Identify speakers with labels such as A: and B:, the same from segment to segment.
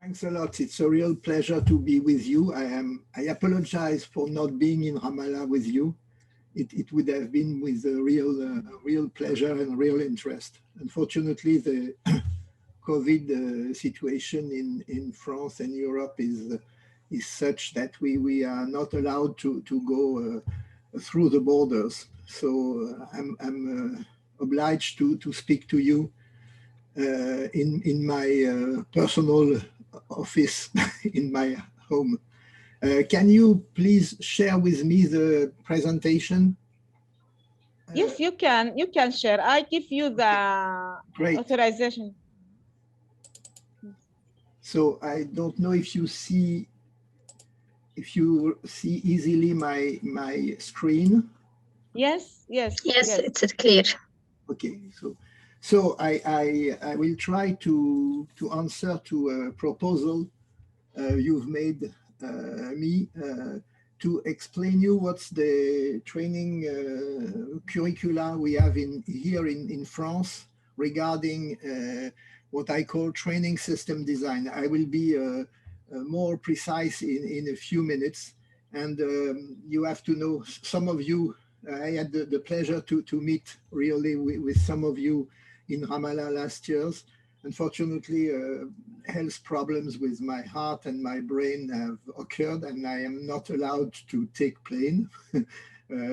A: Thanks a lot. It's a real pleasure to be with you. I apologize for not being in Ramallah with you. It would have been with a real pleasure and real interest. Unfortunately, the COVID situation in France and Europe is such that we are not allowed to go through the borders. So I'm obliged to speak to you in my personal office in my home. Can you please share with me the presentation?
B: Yes, you can. You can share. I give you the
A: Great.
B: authorization.
A: So I don't know if you see easily my screen.
B: Yes, yes,
C: yes, it's clear.
A: Okay, so I will try to answer to a proposal you've made me to explain you what's the training curricula we have here in France regarding what I call training system design. I will be more precise in a few minutes, and you have to know, some of you, I had the pleasure to meet really with some of you in Ramallah last years. Unfortunately, health problems with my heart and my brain have occurred, and I am not allowed to take plane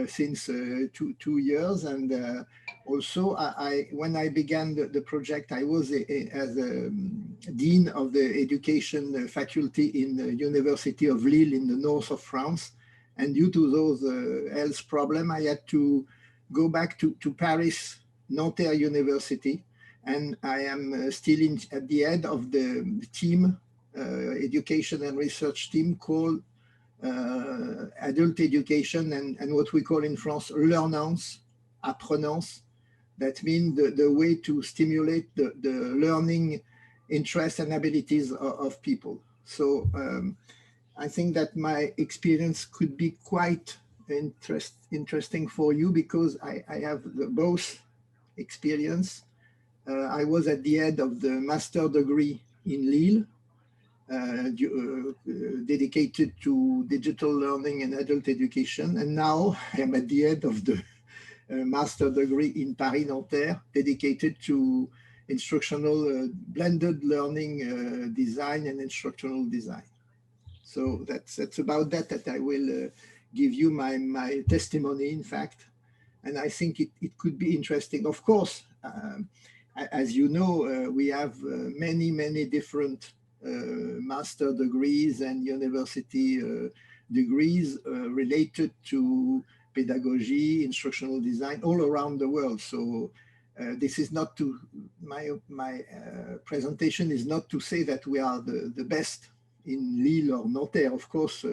A: since 2 years. And also, when I began the project, I was as a dean of the education faculty in the University of Lille in the north of France. And due to those health problems, I had to go back to Paris, Nanterre University. And I am still at the head of the team, education and research team called adult education and what we call in France, learnance, apprenance. That means the way to stimulate the learning interests and abilities of people. So I think that my experience could be quite interesting for you because I have both experience. I was at the head of the master degree in Lille, dedicated to digital learning and adult education. And now I am at the head of the master degree in Paris Nanterre, dedicated to instructional blended learning design and instructional design. So that's about that I will give you my testimony, in fact. And I think it could be interesting. Of course, as you know, we have many different master degrees and university degrees related to pedagogy, instructional design all around the world. So this is not to, my presentation is not to say that we are the best in Lille or Nanterre. Of course,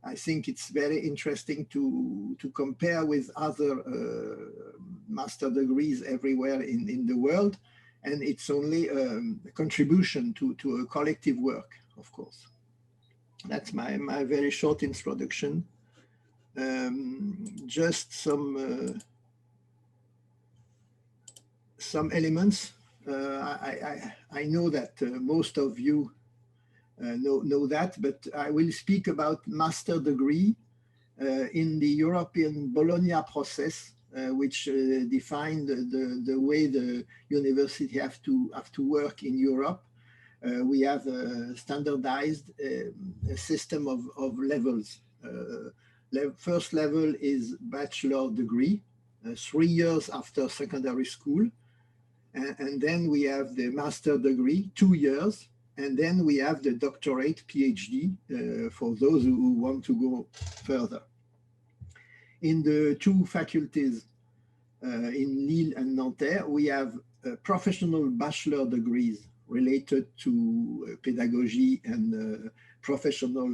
A: I think it's very interesting to compare with other master degrees everywhere in the world. And it's only a contribution to a collective work, of course. That's my very short introduction. Just some elements. I know that most of you know that, but I will speak about master degree in the European Bologna process, which defined the way the university have to work in Europe. We have a standardized system of levels. First level is bachelor degree, 3 years after secondary school. And then we have the master degree, 2 years. And then we have the doctorate, PhD, for those who want to go further. In the two faculties in Lille and Nanterre, we have professional bachelor degrees related to pedagogy and professional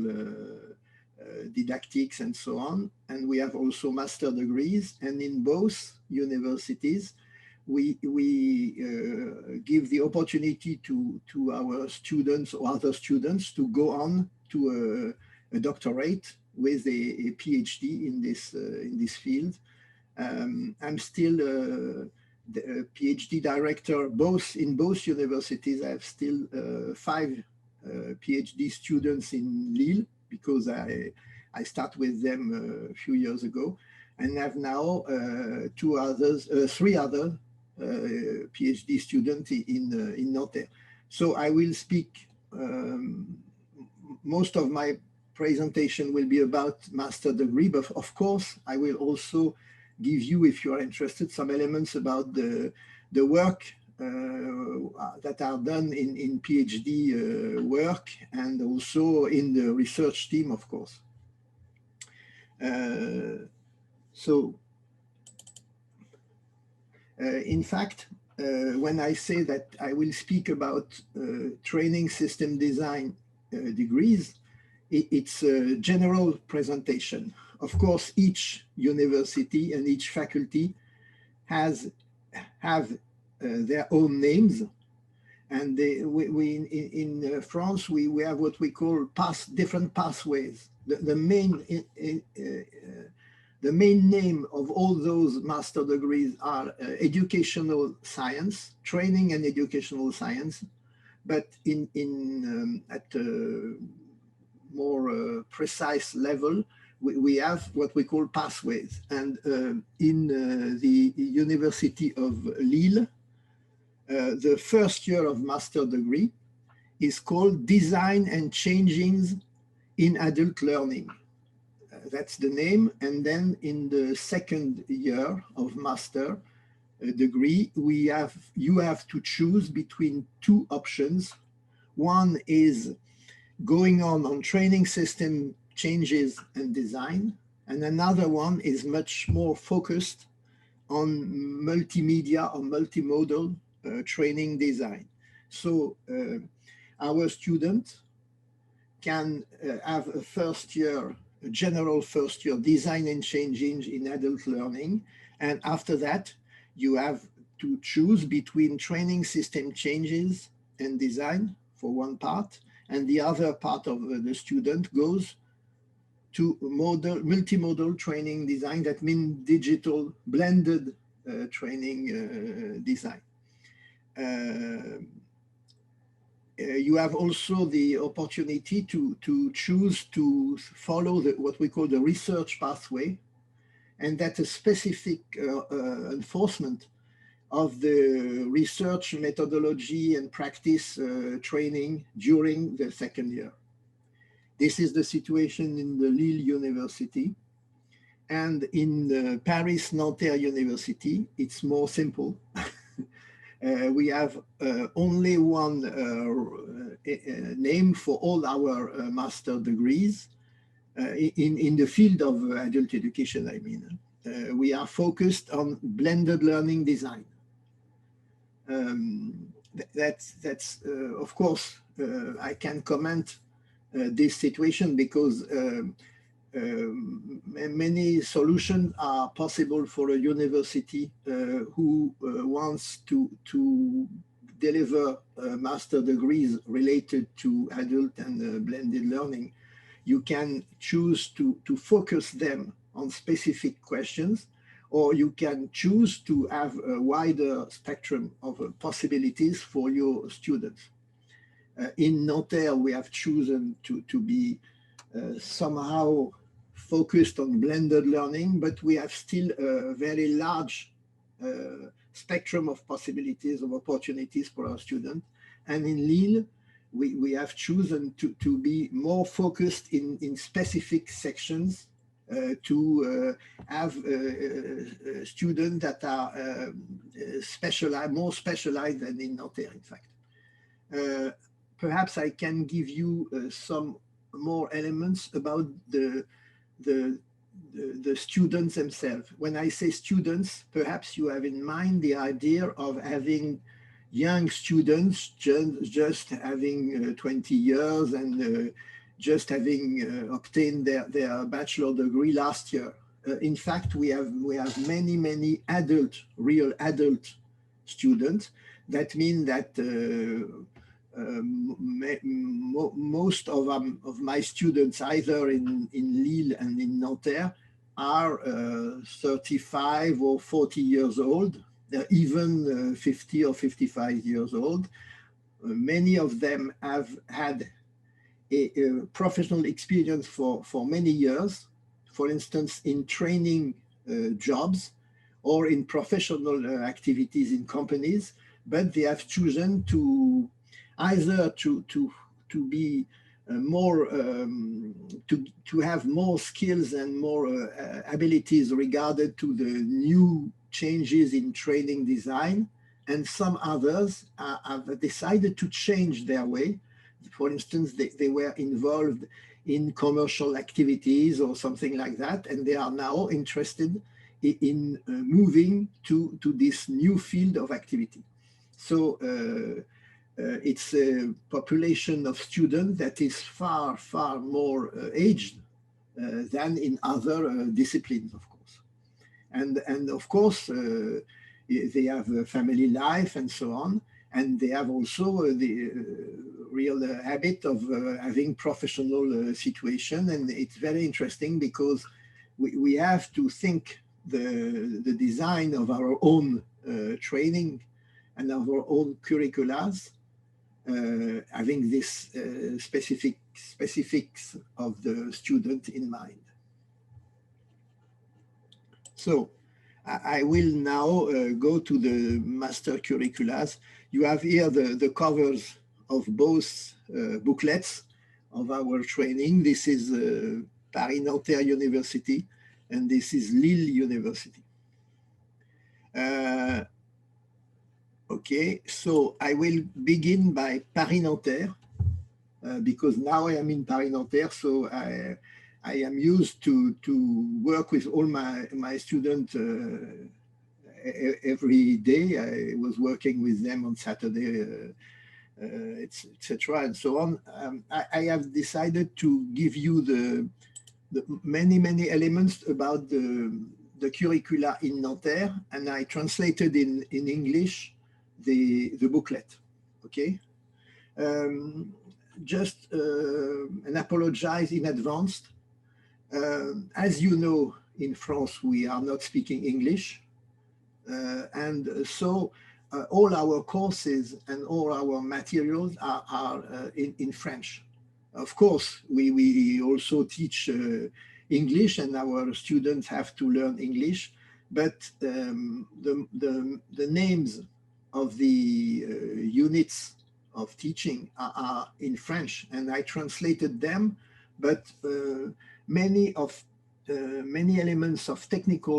A: didactics and so on. And we have also master degrees. And in both universities, we give the opportunity to our students or other students to go on to a doctorate with a PhD in this field. I'm still the PhD director in both universities. I have still 5 PhD students in Lille, because I started with them a few years ago, and have now three other PhD students in Nanterre. So I will speak, most of my presentation will be about master degree, but of course I will also give you, if you are interested, some elements about the work that are done in PhD work, and also in the research team, of course. In fact, when I say that I will speak about training system design degrees, it's a general presentation. Of course, each university and each faculty have their own names, and in France we have what we call different pathways. The main name of all those master degrees are educational science, training and educational science, but at a more precise level, we have what we call pathways. And in the University of Lille, the first year of master degree is called Design and Changes in Adult Learning. That's the name. And then in the second year of master degree, you have to choose between two options. One is going on training system changes and design, and another one is much more focused on multimedia or multimodal training design. So our student can have a general first year design and changes in adult learning, and after that you have to choose between training system changes and design for one part, and the other part of the student goes to multimodal training design. That means digital blended training design. You have also the opportunity to choose to follow what we call the research pathway, and that's a specific enforcement of the research methodology and practice training during the second year. This is the situation in the Lille University. And in the Paris Nanterre University, it's more simple. We have only one name for all our master degrees in the field of adult education, I mean. We are focused on blended learning design. That's of course, I can comment this situation because many solutions are possible for a university who wants to deliver master degrees related to adult and blended learning. You can choose to focus them on specific questions, or you can choose to have a wider spectrum of possibilities for your students. In Nanterre, we have chosen to be somehow focused on blended learning, but we have still a very large spectrum of possibilities, of opportunities for our students. And in Lille, we have chosen to be more focused in specific sections to have students that are more specialized than in Nanterre, in fact. Perhaps I can give you some more elements about the students themselves. When I say students, perhaps you have in mind the idea of having young students just having 20 years and just having obtained their bachelor degree last year. In fact, we have many real adult students. That means that most of my students, either in Lille and in Nanterre, are 35 or 40 years old. They're even 50 or 55 years old. many of them have had a professional experience for many years, for instance, in training jobs or in professional activities in companies, but they have chosen to either to be more to have more skills and more abilities regarded to the new changes in training design, and some others have decided to change their way. For instance, they were involved in commercial activities or something like that, and they are now interested in moving to this new field of activity. So it's a population of students that is far, far more aged than in other disciplines, of course. And of course, they have a family life and so on. And they have also the real habit of having professional situation. And it's very interesting because we have to think the design of our own training and our own curriculums, having this specifics of the student in mind. So I will now go to the master curriculums. You have here the covers of both booklets of our training. This is Paris-Nanterre University, and this is Lille University. Okay, so I will begin by Paris-Nanterre, because now I am in Paris-Nanterre, so I am used to work with all my students every day. I was working with them on Saturday, etc. and so on. I have decided to give you the many elements about the curricula in Nanterre, and I translated in English the booklet. Okay. Just and apologize in advance. As you know, in France, we are not speaking English. And so all our courses and all our materials are in French. Of course, we also teach English, and our students have to learn English, but the names of the units of teaching are in French, and I translated them, but many elements of techniques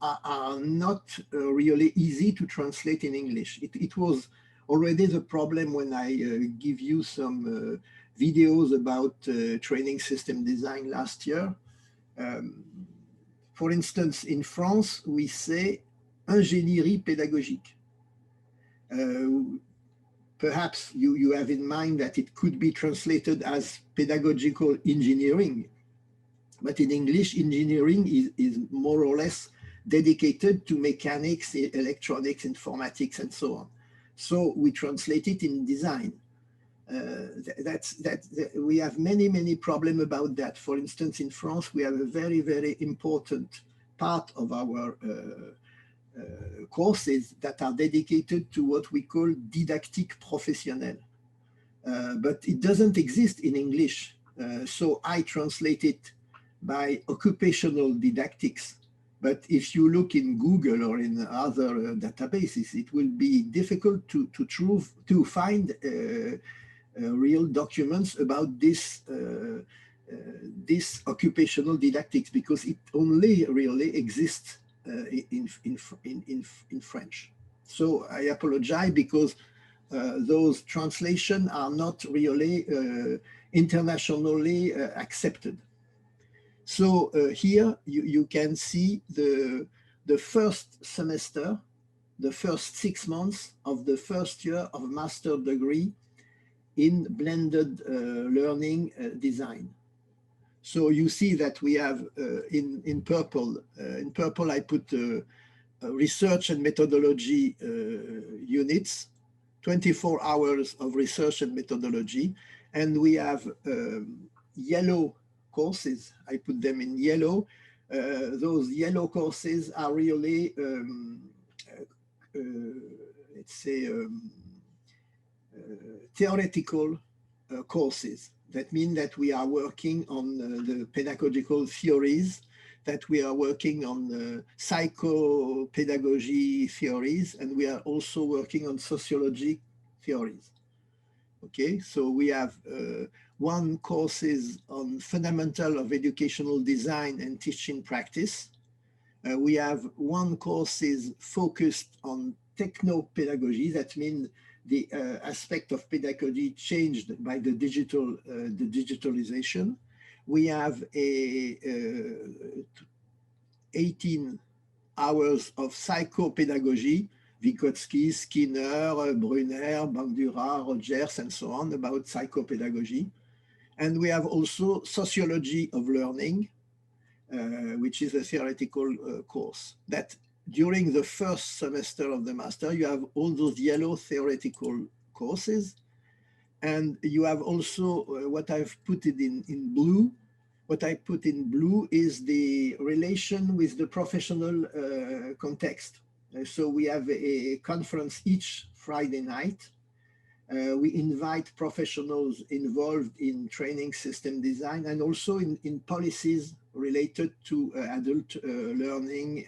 A: are not really easy to translate in English. It was already the problem when I give you some videos about training system design last year. For instance, in France, we say ingénierie pédagogique. Perhaps you have in mind that it could be translated as pedagogical engineering, but in English, engineering is more or less dedicated to mechanics, electronics, informatics, and so on. So we translate it in design. We have many problems about that. For instance, in France, we have a very important part of our courses that are dedicated to what we call didactique professionnelle. But it doesn't exist in English. So I translate it by occupational didactics. But if you look in Google or in other databases, it will be difficult to find real documents about this occupational didactics, because it only really exists in French. So I apologize because those translations are not really internationally accepted. So here you can see the first semester, the first 6 months of the first year of master degree in blended learning design. So you see that we have in purple I put research and methodology units, 24 hours of research and methodology, and we have yellow courses. I put them in yellow. Those yellow courses are really let's say, theoretical courses. That means that we are working on the pedagogical theories, that we are working on psychopedagogy theories, and we are also working on sociology theories. Okay, so we have one courses on fundamental of educational design and teaching practice. We have one courses focused on techno-pedagogy. That means the aspect of pedagogy changed by the digitalization. We have 18 hours of psychopedagogy, Vygotsky, Skinner, Brunner, Bandura, Rogers, and so on, about psychopedagogy. And we have also sociology of learning, which is a theoretical course. That during the first semester of the master, you have all those yellow theoretical courses. And you have also what I've put it in blue. What I put in blue is the relation with the professional context. So we have a conference each Friday night. We invite professionals involved in training system design and also in policies related to adult learning,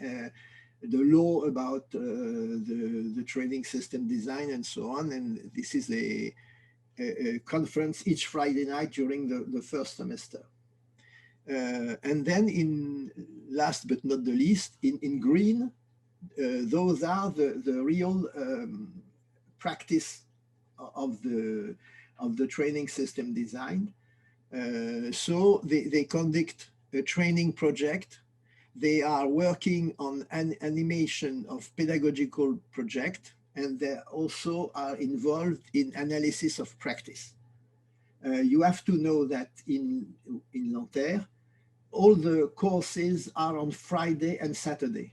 A: the law about the training system design and so on. And this is a conference each Friday night during the first semester. And then last but not the least, in green, those are the real practice of the training system design. So they conduct a training project. They are working on an animation of pedagogical project, and they also are involved in analysis of practice. You have to know that in Nanterre, all the courses are on Friday and Saturday,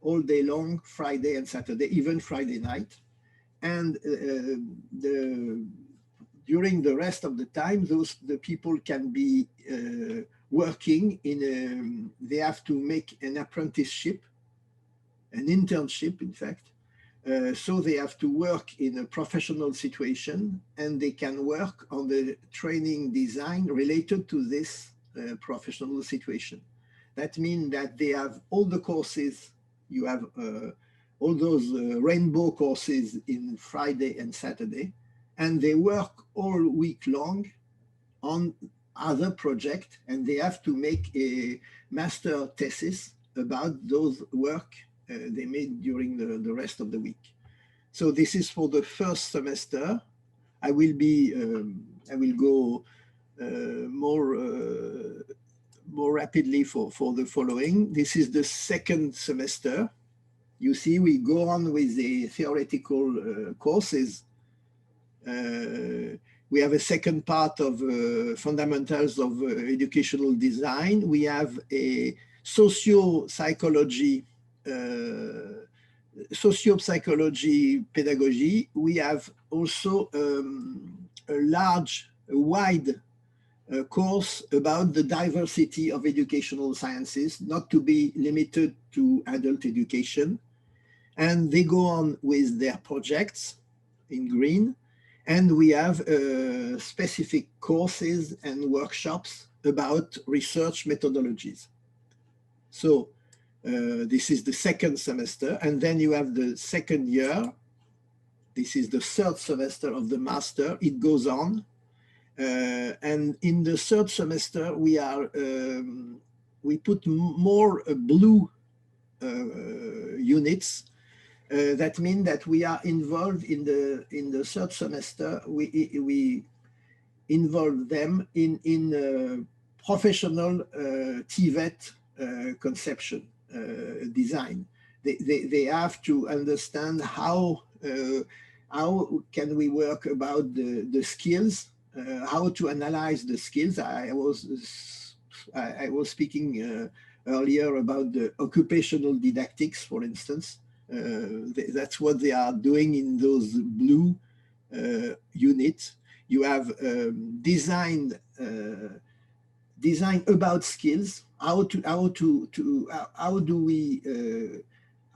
A: all day long, Friday and Saturday, even Friday night. And during the rest of the time, the people can be working in they have to make an apprenticeship, an internship, in fact. So they have to work in a professional situation, and they can work on the training design related to this professional situation. That means that they have all the courses. You have all those rainbow courses in Friday and Saturday, and they work all week long on other projects, and they have to make a master thesis about those work they made during the rest of the week. So this is for the first semester. I will go more rapidly for the following. This is the second semester. You see, we go on with the theoretical courses. We have a second part of fundamentals of educational design. We have a socio-psychology pedagogy. We have also a wide course about the diversity of educational sciences, not to be limited to adult education. And they go on with their projects in green. And we have specific courses and workshops about research methodologies. So this is the second semester. And then you have the second year. This is the third semester of the master. It goes on. And in the third semester, we put more blue units. That means that we are involved in the third semester. We involve them in professional TVET conception design. They have to understand how can we work about the skills, how to analyze the skills. I was speaking earlier about the occupational didactics, for instance. That's what they are doing in those blue units. You have design about skills. How do we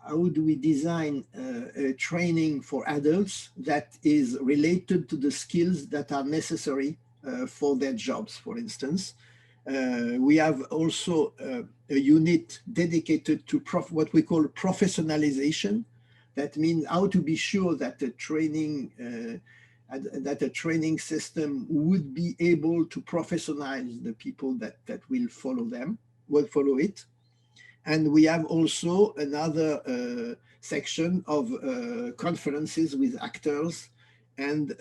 A: how do we design a training for adults that is related to the skills that are necessary for their jobs, for instance. We have also a unit dedicated to what we call professionalization. That means how to be sure that a training system would be able to professionalize the people that will follow it. And we have also another section of conferences with actors and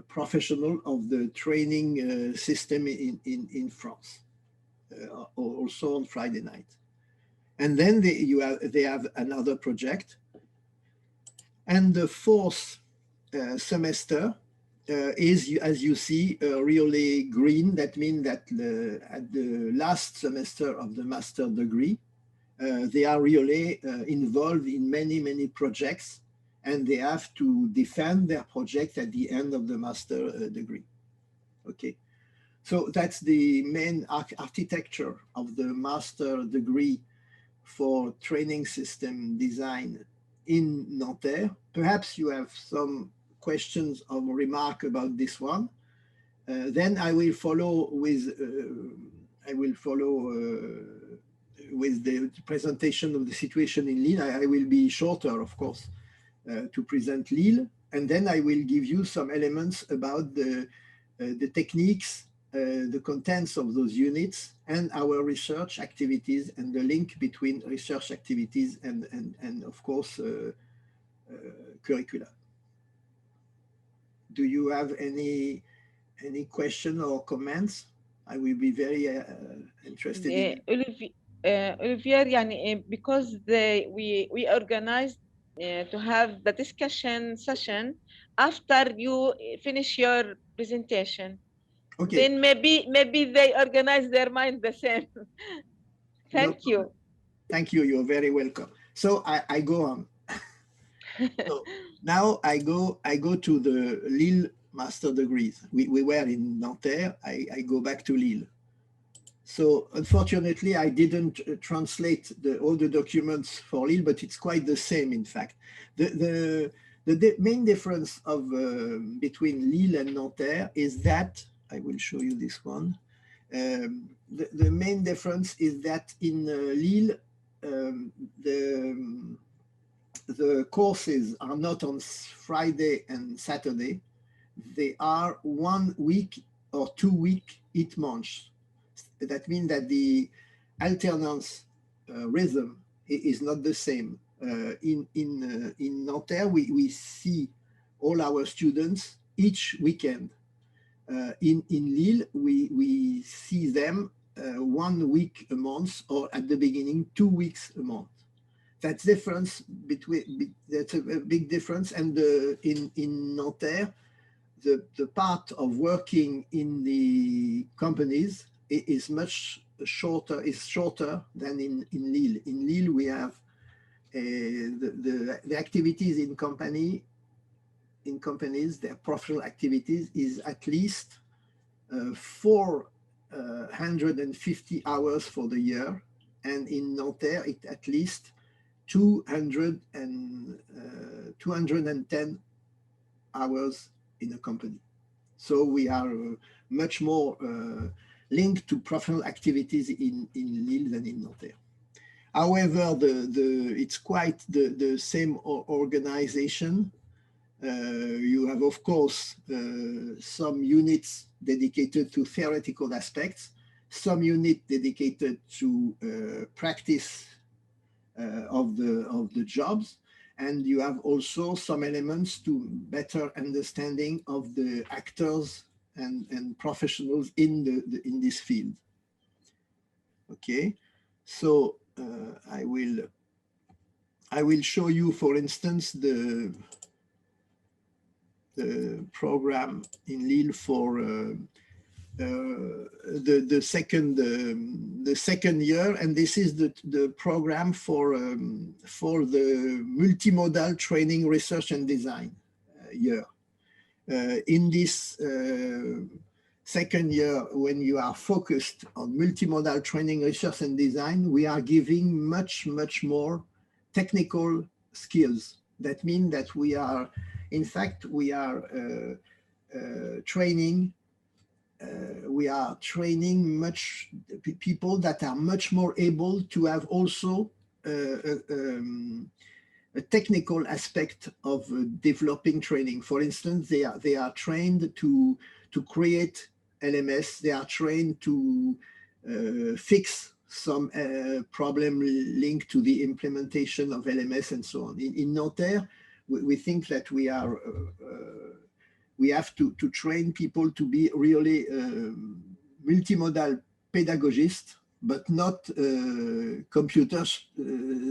A: professional of the training system in France, also on Friday night. And then they have another project. And the fourth semester is, as you see, really green. That means that at the last semester of the master degree, they are really involved in many projects, and they have to defend their project at the end of the master degree. Okay, so that's the main architecture of the master degree for training system design in Nanterre. Perhaps you have some questions or remark about this one. Then I will follow with the presentation of the situation in Lille. I will be shorter, of course, to present Lille, and then I will give you some elements about the techniques, the contents of those units, and our research activities, and the link between research activities and of course curricula. Do you have any question or comments? I will be very interested in it.
B: Olivier, because we organized to have the discussion session after you finish your presentation. Okay. Then maybe they organize their mind the same. Thank you.
A: Thank you. You're very welcome. So I go on. So now I go to the Lille master degrees. We were in Nanterre. I go back to Lille. So unfortunately, I didn't translate all the documents for Lille, but it's quite the same, in fact. The main difference between Lille and Nanterre is that, I will show you this one. The main difference is that in Lille, the courses are not on Friday and Saturday. They are 1 week or 2 weeks each month. That means that the alternance rhythm is not the same. In Nanterre, we see all our students each weekend. In Lille, we see them 1 week a month, or at the beginning, 2 weeks a month. That's that's a big difference. And in Nanterre, the part of working in the companies is much shorter, than in Lille. In Lille, we have the activities in companies, their professional activities is at least 450 hours for the year. And in Nanterre, it's at least 210 hours in a company. So we are much more linked to professional activities in Lille than in Nanterre. However, it's quite the same organization. You have, of course, some units dedicated to theoretical aspects, some unit dedicated to practice of the jobs, and you have also some elements to better understanding of the actors and professionals in this field. Okay, so I will show you, for instance, the program in Lille for the second year, and this is the program for the multimodal training, research and design year. In this second year, when you are focused on multimodal training, research and design, we are giving much more technical skills. That means that we are, in fact, we are training much people that are much more able to have also a technical aspect of developing training. For instance, they are trained to create LMS. They are trained to fix some problem linked to the implementation of LMS and so on. In Nanterre, we think that we have to train people to be really multimodal pedagogists, but not computer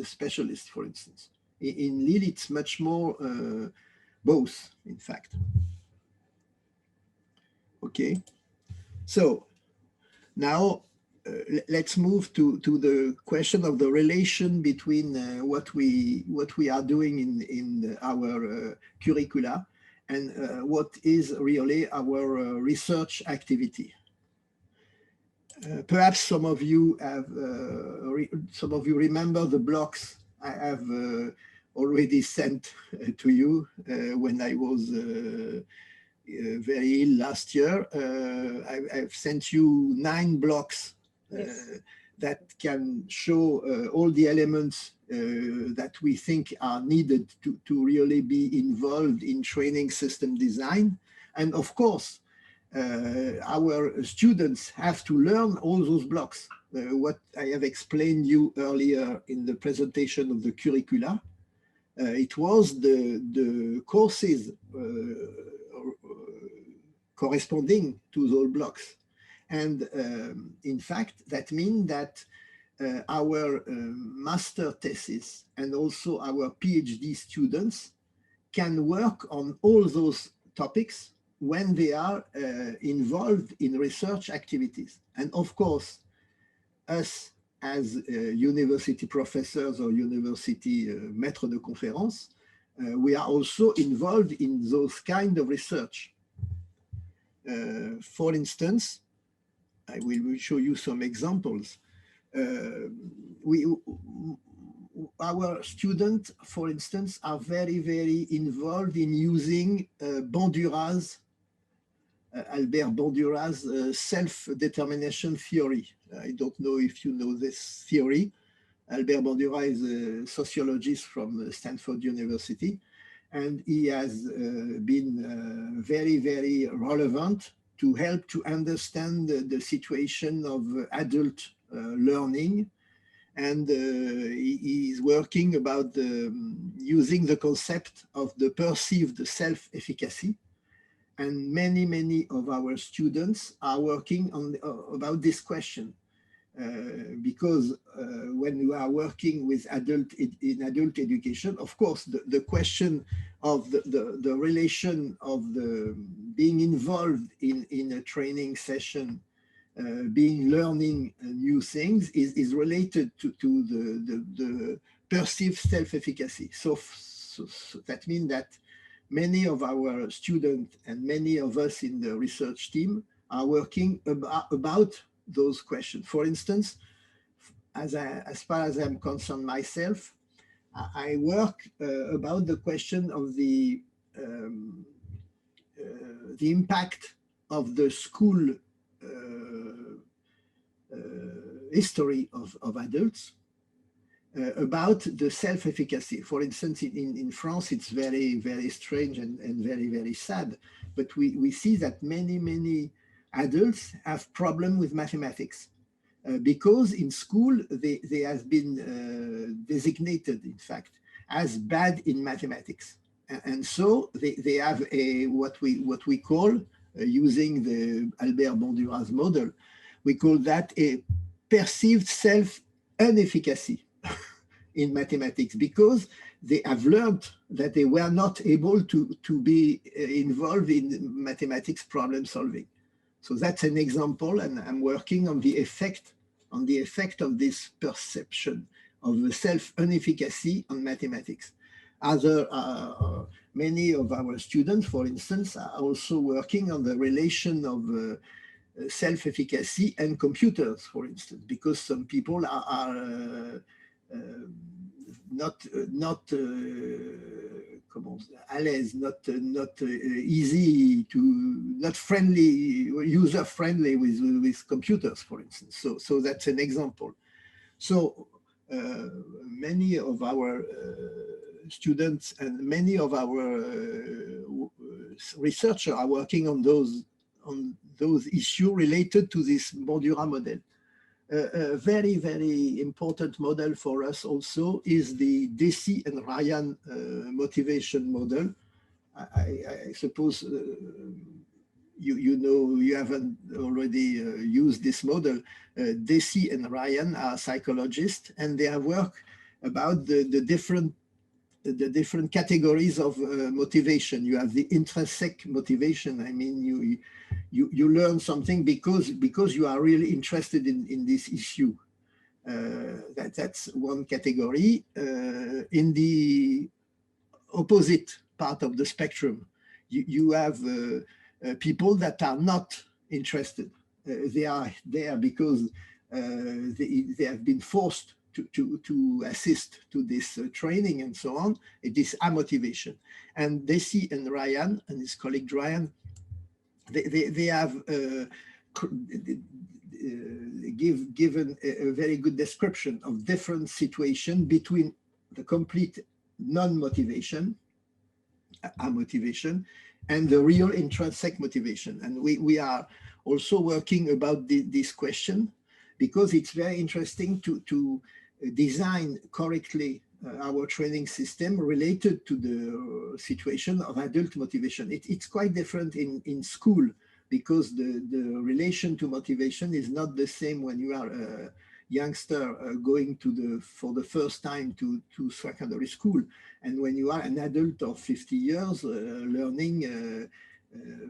A: specialists, for instance. In Lille, it's much more both, in fact. Okay, so now let's move to the question of the relation between what we are doing in our curricula and what is really our research activity. Perhaps some of you remember the blocks I have already sent to you when I was very ill last year. I've sent you 9 blocks that can show all the elements that we think are needed to really be involved in training system design. And of course, our students have to learn all those blocks. What I have explained you earlier in the presentation of the curricula, it was the courses corresponding to those blocks. And in fact, that means that our master thesis and also our PhD students can work on all those topics when they are involved in research activities. And of course, us as university professors or university maîtres de conférence, we are also involved in those kind of research. For instance, I will show you some examples. Our students, for instance, are very, very involved in using Bandura's, Albert Bandura's self-determination theory. I don't know if you know this theory. Albert Bandura is a sociologist from Stanford University, and he has been very, very relevant to help to understand the situation of adult learning. And he is working about using the concept of the perceived self-efficacy. And many, many of our students are working on about this question. Because when you are working with in adult education, of course, the question of the relation of the being involved in a training session, learning new things is related to the perceived self-efficacy. So that means that many of our students and many of us in the research team are working about those questions. For instance, as far as I'm concerned myself, I work about the question of the impact of the school history of adults about the self-efficacy. For instance, in France, it's very, very strange and very, very sad, but we see that many adults have problem with mathematics because in school they have been designated, in fact, as bad in mathematics, and so they have a what we call using the Albert Bandura's model, we call that a perceived self-inefficacy in mathematics, because they have learned that they were not able to be involved in mathematics problem solving. So that's an example, and I'm working on the effect of this perception of the self-inefficacy on mathematics. Many of our students, for instance, are also working on the relation of self-efficacy and computers, for instance, because some people are à l'aise, not easy to, not friendly, user friendly with computers, for instance. So that's an example. So many of our students and many of our researchers are working on those issues related to this Bordura model. A very, very important model for us also is the Deci and Ryan motivation model. I suppose you know, you haven't already used this model. Deci and Ryan are psychologists, and they have worked about the different categories of motivation. You have the intrinsic motivation. I mean, you learn something because you are really interested in this issue. That's one category. In the opposite part of the spectrum, you have people that are not interested. They are there because they have been forced to assist to this training and so on. It is amotivation. And Deci and Ryan and his colleague Ryan, they have given a very good description of different situations between the complete non-motivation, amotivation, and the real intrinsic motivation. And we are also working about this question because it's very interesting to design correctly our training system related to the situation of adult motivation. It's quite different in school because the relation to motivation is not the same when you are a youngster going for the first time to secondary school, and when you are an adult of 50 years learning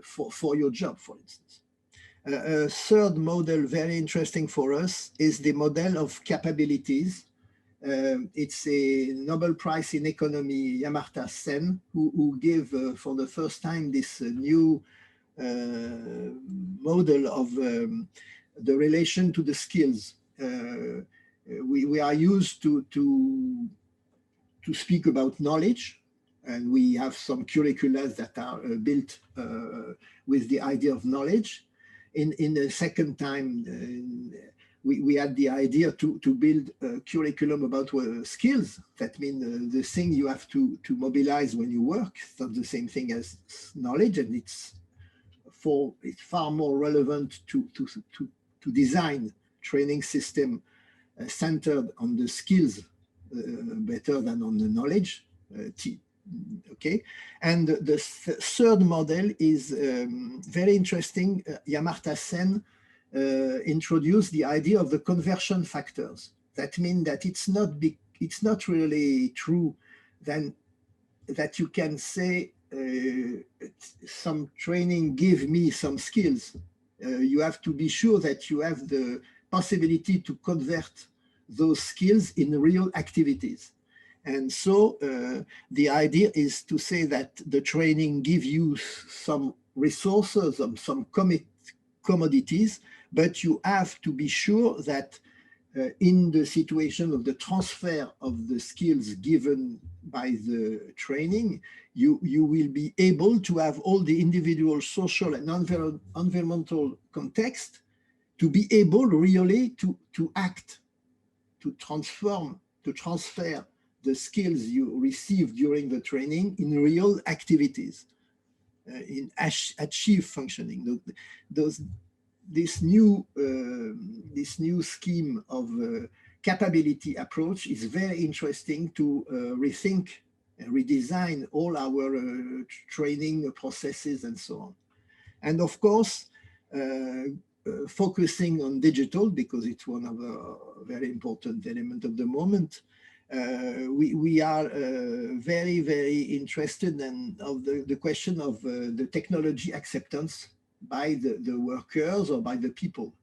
A: for your job, for instance. A third model, very interesting for us, is the model of capabilities. It's a Nobel Prize in Economy, Amartya Sen, who gave for the first time this new model of the relation to the skills. We are used to speak about knowledge, and we have some curricula that are built with the idea of knowledge. In the second time, we had the idea to build a curriculum about skills. That means the thing you have to mobilize when you work. It's not the same thing as knowledge, and it's far more relevant to design training system centered on the skills better than on the knowledge. Okay, and the third model is very interesting. Amartya Sen introduced the idea of the conversion factors. That means that it's not really true then that you can say some training give me some skills. You have to be sure that you have the possibility to convert those skills in real activities. And so the idea is to say that the training gives you some resources, some commodities, but you have to be sure that in the situation of the transfer of the skills given by the training, you will be able to have all the individual social and environmental context to be able really to act, to transfer the skills you receive during the training in real activities, in achieve functioning. This new scheme of capability approach is very interesting to rethink and redesign all our training processes and so on. And of course, focusing on digital, because it's one of the very important elements of the moment. We are very, very interested in the question of the technology acceptance by the workers or by the people.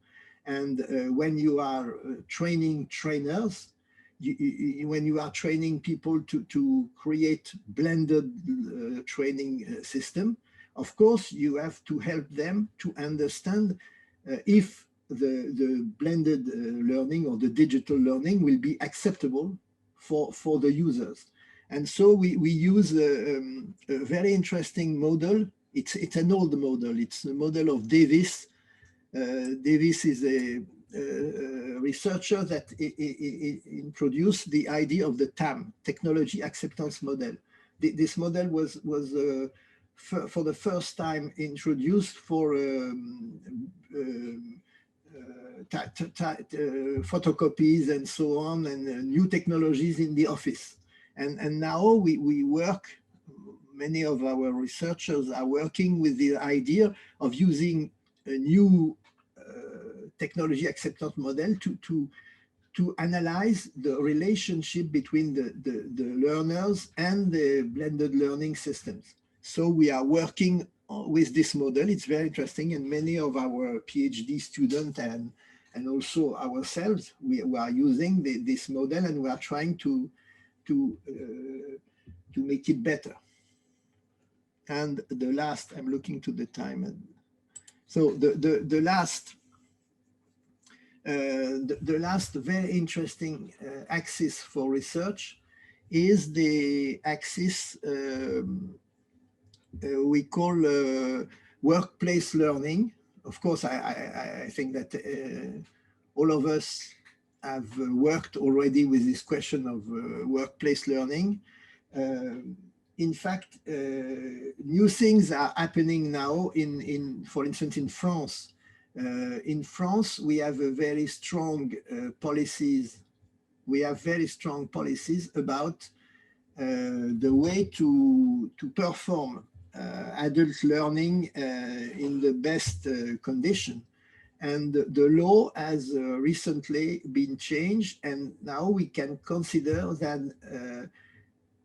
A: And when you are training trainers, when you are training people to create blended training system, of course, you have to help them to understand if the blended learning or the digital learning will be acceptable for the users. And so we use a very interesting model. It's an old model. It's the model of Davis. Davis is a researcher that introduced the idea of the TAM, Technology Acceptance Model. This model was for the first time introduced for photocopies and so on, and new technologies in the office. And now we work, many of our researchers are working with the idea of using a new technology acceptance model to analyze the relationship between the learners and the blended learning systems. So we are working with this model. It's very interesting, and many of our PhD students and also ourselves, we are using this model, and we are trying to make it better. And the last, I'm looking to the time, and so the last very interesting axis for research is the axis we call workplace learning. Of course, I think that all of us have worked already with this question of workplace learning. In fact, new things are happening now for instance, in France. In France, we have a very strong policies. We have very strong policies about the way to perform adult learning in the best condition. And the law has recently been changed, and now we can consider that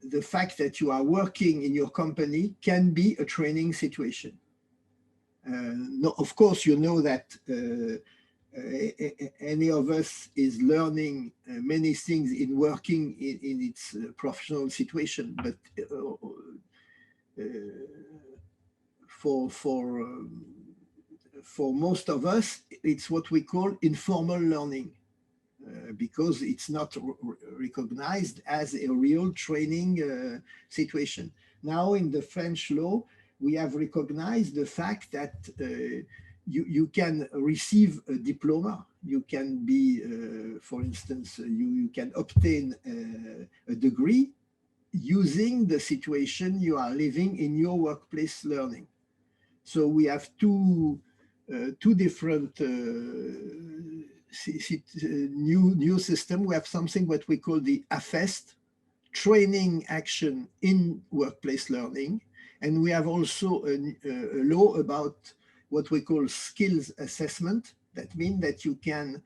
A: the fact that you are working in your company can be a training situation. No, of course, you know that any of us is learning many things in working in its professional situation, but for most of us, it's what we call informal learning. Because it's not recognized as a real training situation. Now in the French law, we have recognized the fact that you can receive a diploma. You can be, for instance, you can obtain a degree using the situation you are living in your workplace learning. So we have two different new system. We have something what we call the AFEST, training action in workplace learning, and we have also a law about what we call skills assessment. That means that you can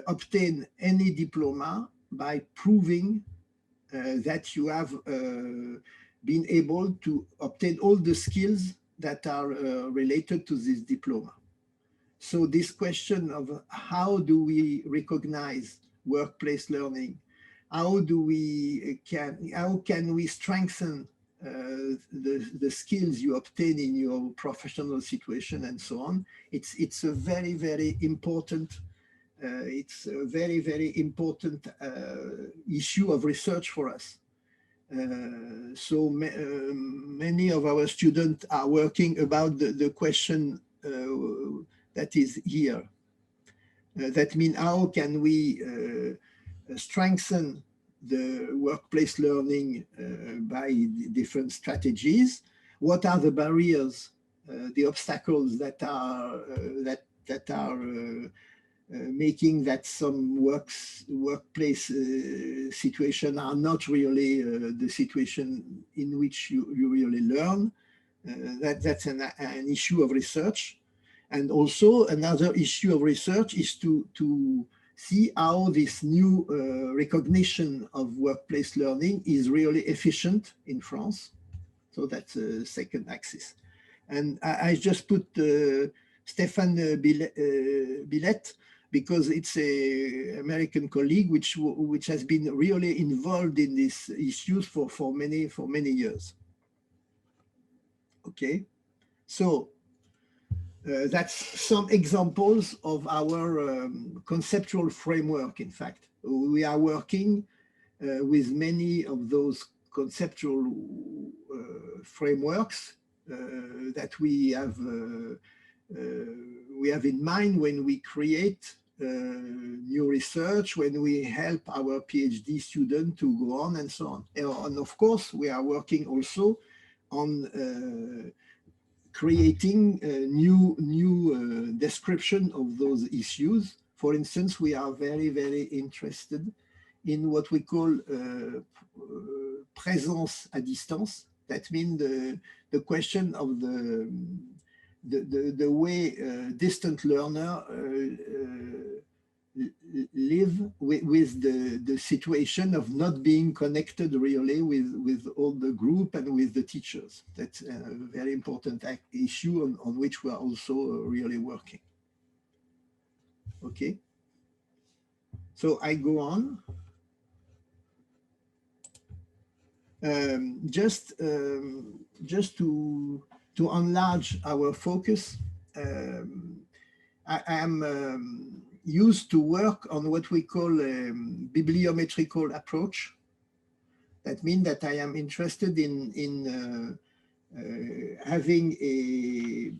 A: obtain any diploma by proving that you have been able to obtain all the skills that are related to this diploma. So this question of how do we recognize workplace learning, how can we strengthen the skills you obtain in your professional situation and so on? It's a very, very important issue of research for us. So many of our students are working about the question that is here. That means how can we strengthen the workplace learning by different strategies? What are the barriers, the obstacles that are making that some workplace situation are not really the situation in which you really learn? That's an issue of research. And also another issue of research is to see how this new recognition of workplace learning is really efficient in France. So that's a second axis. And I just put Stéphane Billet, because it's an American colleague which has been really involved in these issues for many years. Okay, so that's some examples of our conceptual framework. In fact, we are working with many of those conceptual frameworks that we have in mind when we create new research, when we help our PhD student to go on and so on. And of course, we are working also on creating a new description of those issues. For instance, we are very, very interested in what we call présence à distance. That means the question of the way distant learner live with the situation of not being connected really with all the group and with the teachers. That's a very important issue on which we are also really working. Okay. So I go on. Just to enlarge our focus, I am used to work on what we call a bibliometrical approach. That means that I am interested in having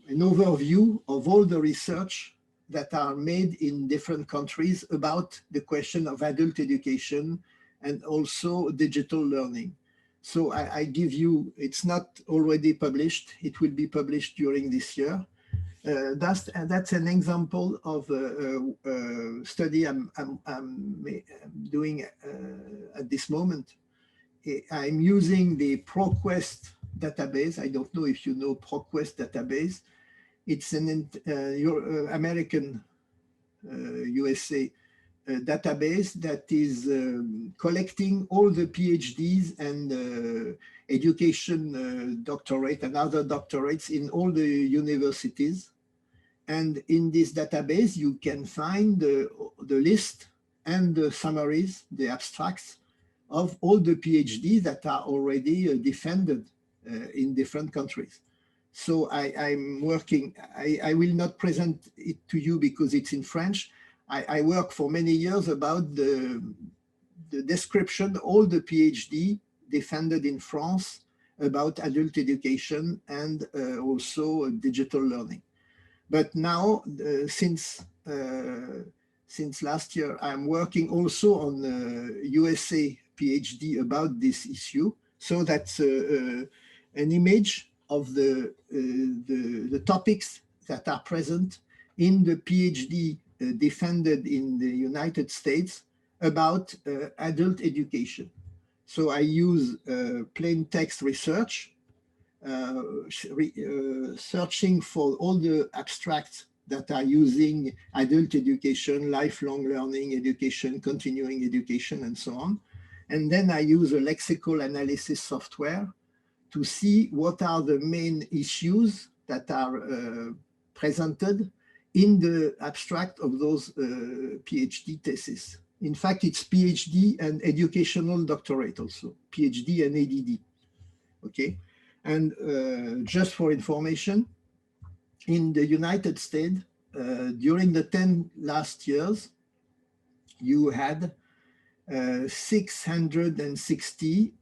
A: an overview of all the research that are made in different countries about the question of adult education and also digital learning. So I give you, it's not already published, it will be published during this year. That's an example of a study I'm doing at this moment. I'm using the ProQuest database. I don't know if you know ProQuest database. It's an American, USA database that is collecting all the PhDs and education doctorate and other doctorates in all the universities. And in this database, you can find the list and the summaries, the abstracts of all the PhDs that are already defended in different countries. So I'm working, I will not present it to you because it's in French. I work for many years about the description, all the PhD defended in France about adult education and also digital learning. But now, since last year, I'm working also on USA PhD about this issue. So that's an image of the topics that are present in the PhD defended in the United States about adult education. So I use plain text research, searching for all the abstracts that are using adult education, lifelong learning education, continuing education, and so on. And then I use a lexical analysis software to see what are the main issues that are presented in the abstract of those PhD theses. In fact, it's PhD and educational doctorate also, PhD and ADD, okay? And just for information, in the United States, during the 10 last years, you had 660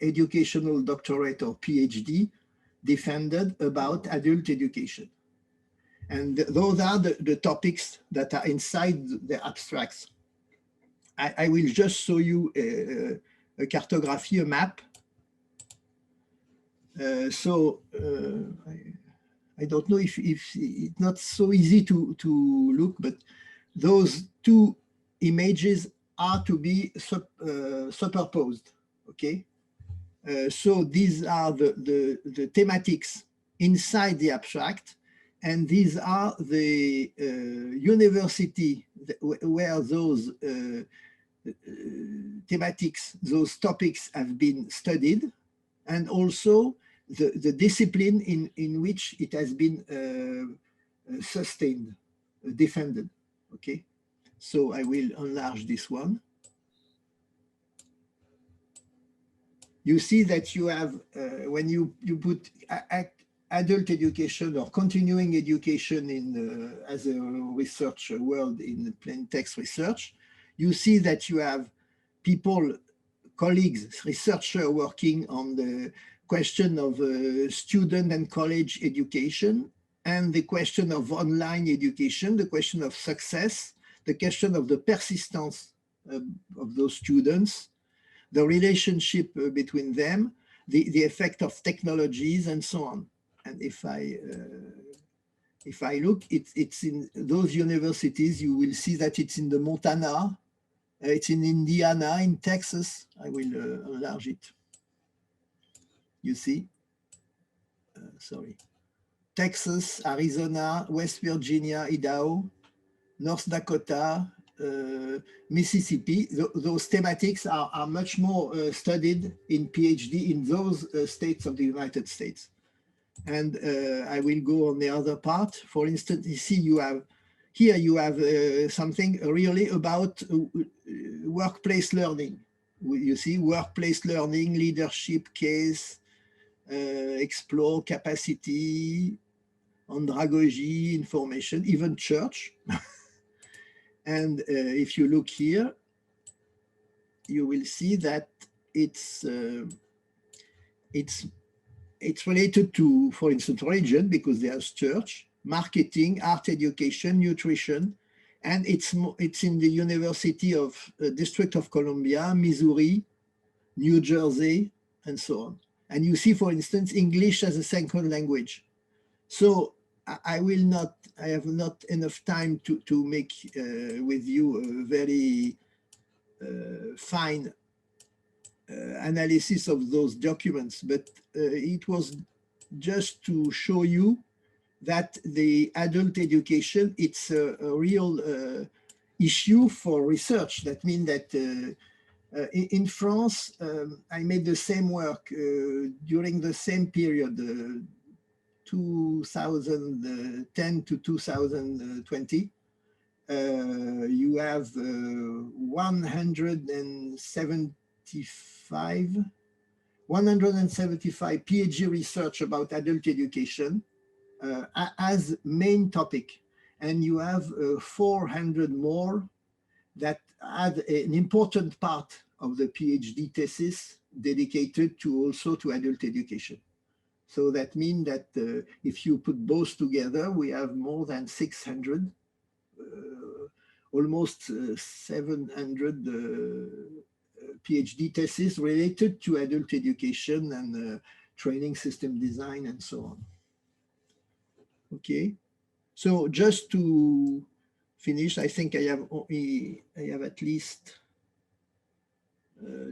A: educational doctorate or PhD defended about adult education. And those are the topics that are inside the abstracts. I will just show you a cartography, a map. I don't know if it's not so easy to look, but those two images are to be superposed, okay? So these are the thematics inside the abstract, and these are the university where those thematics, those topics have been studied, and also the discipline in which it has been sustained, defended, okay? So I will enlarge this one. You see that you have, when you put adult education or continuing education in as a research world in plain text research, you see that you have people, colleagues, researchers working on the question of student and college education, and the question of online education, the question of success, the question of the persistence of those students, the relationship between them, the effect of technologies, and so on. And if I look, it's in those universities, you will see that it's in the Montana, it's in Indiana, in Texas. I will enlarge it. You see? Sorry. Texas, Arizona, West Virginia, Idaho, North Dakota, Mississippi. Those thematics are much more studied in PhD in those states of the United States. And I will go on the other part. For instance, you see, here you have something really about workplace learning. You see, workplace learning, leadership, case, explore capacity, andragogy, information, even church. And if you look here, you will see that it's related to, for instance, religion, because there's church, marketing, art education, nutrition, and it's in the University of District of Columbia, Missouri, New Jersey, and so on. And you see, for instance, English as a second language. So I have not enough time to make with you a very fine analysis of those documents, but it was just to show you that the adult education, it's a real issue for research. That means that in France, I made the same work during the same period, 2010 to 2020. You have 175 PhD research about adult education as main topic. And you have 400 more that add an important part of the PhD thesis dedicated also to adult education. So that means that if you put both together, we have more than 600, almost 700 PhD theses related to adult education and training system design and so on. Okay, so just to finish, I think I have at least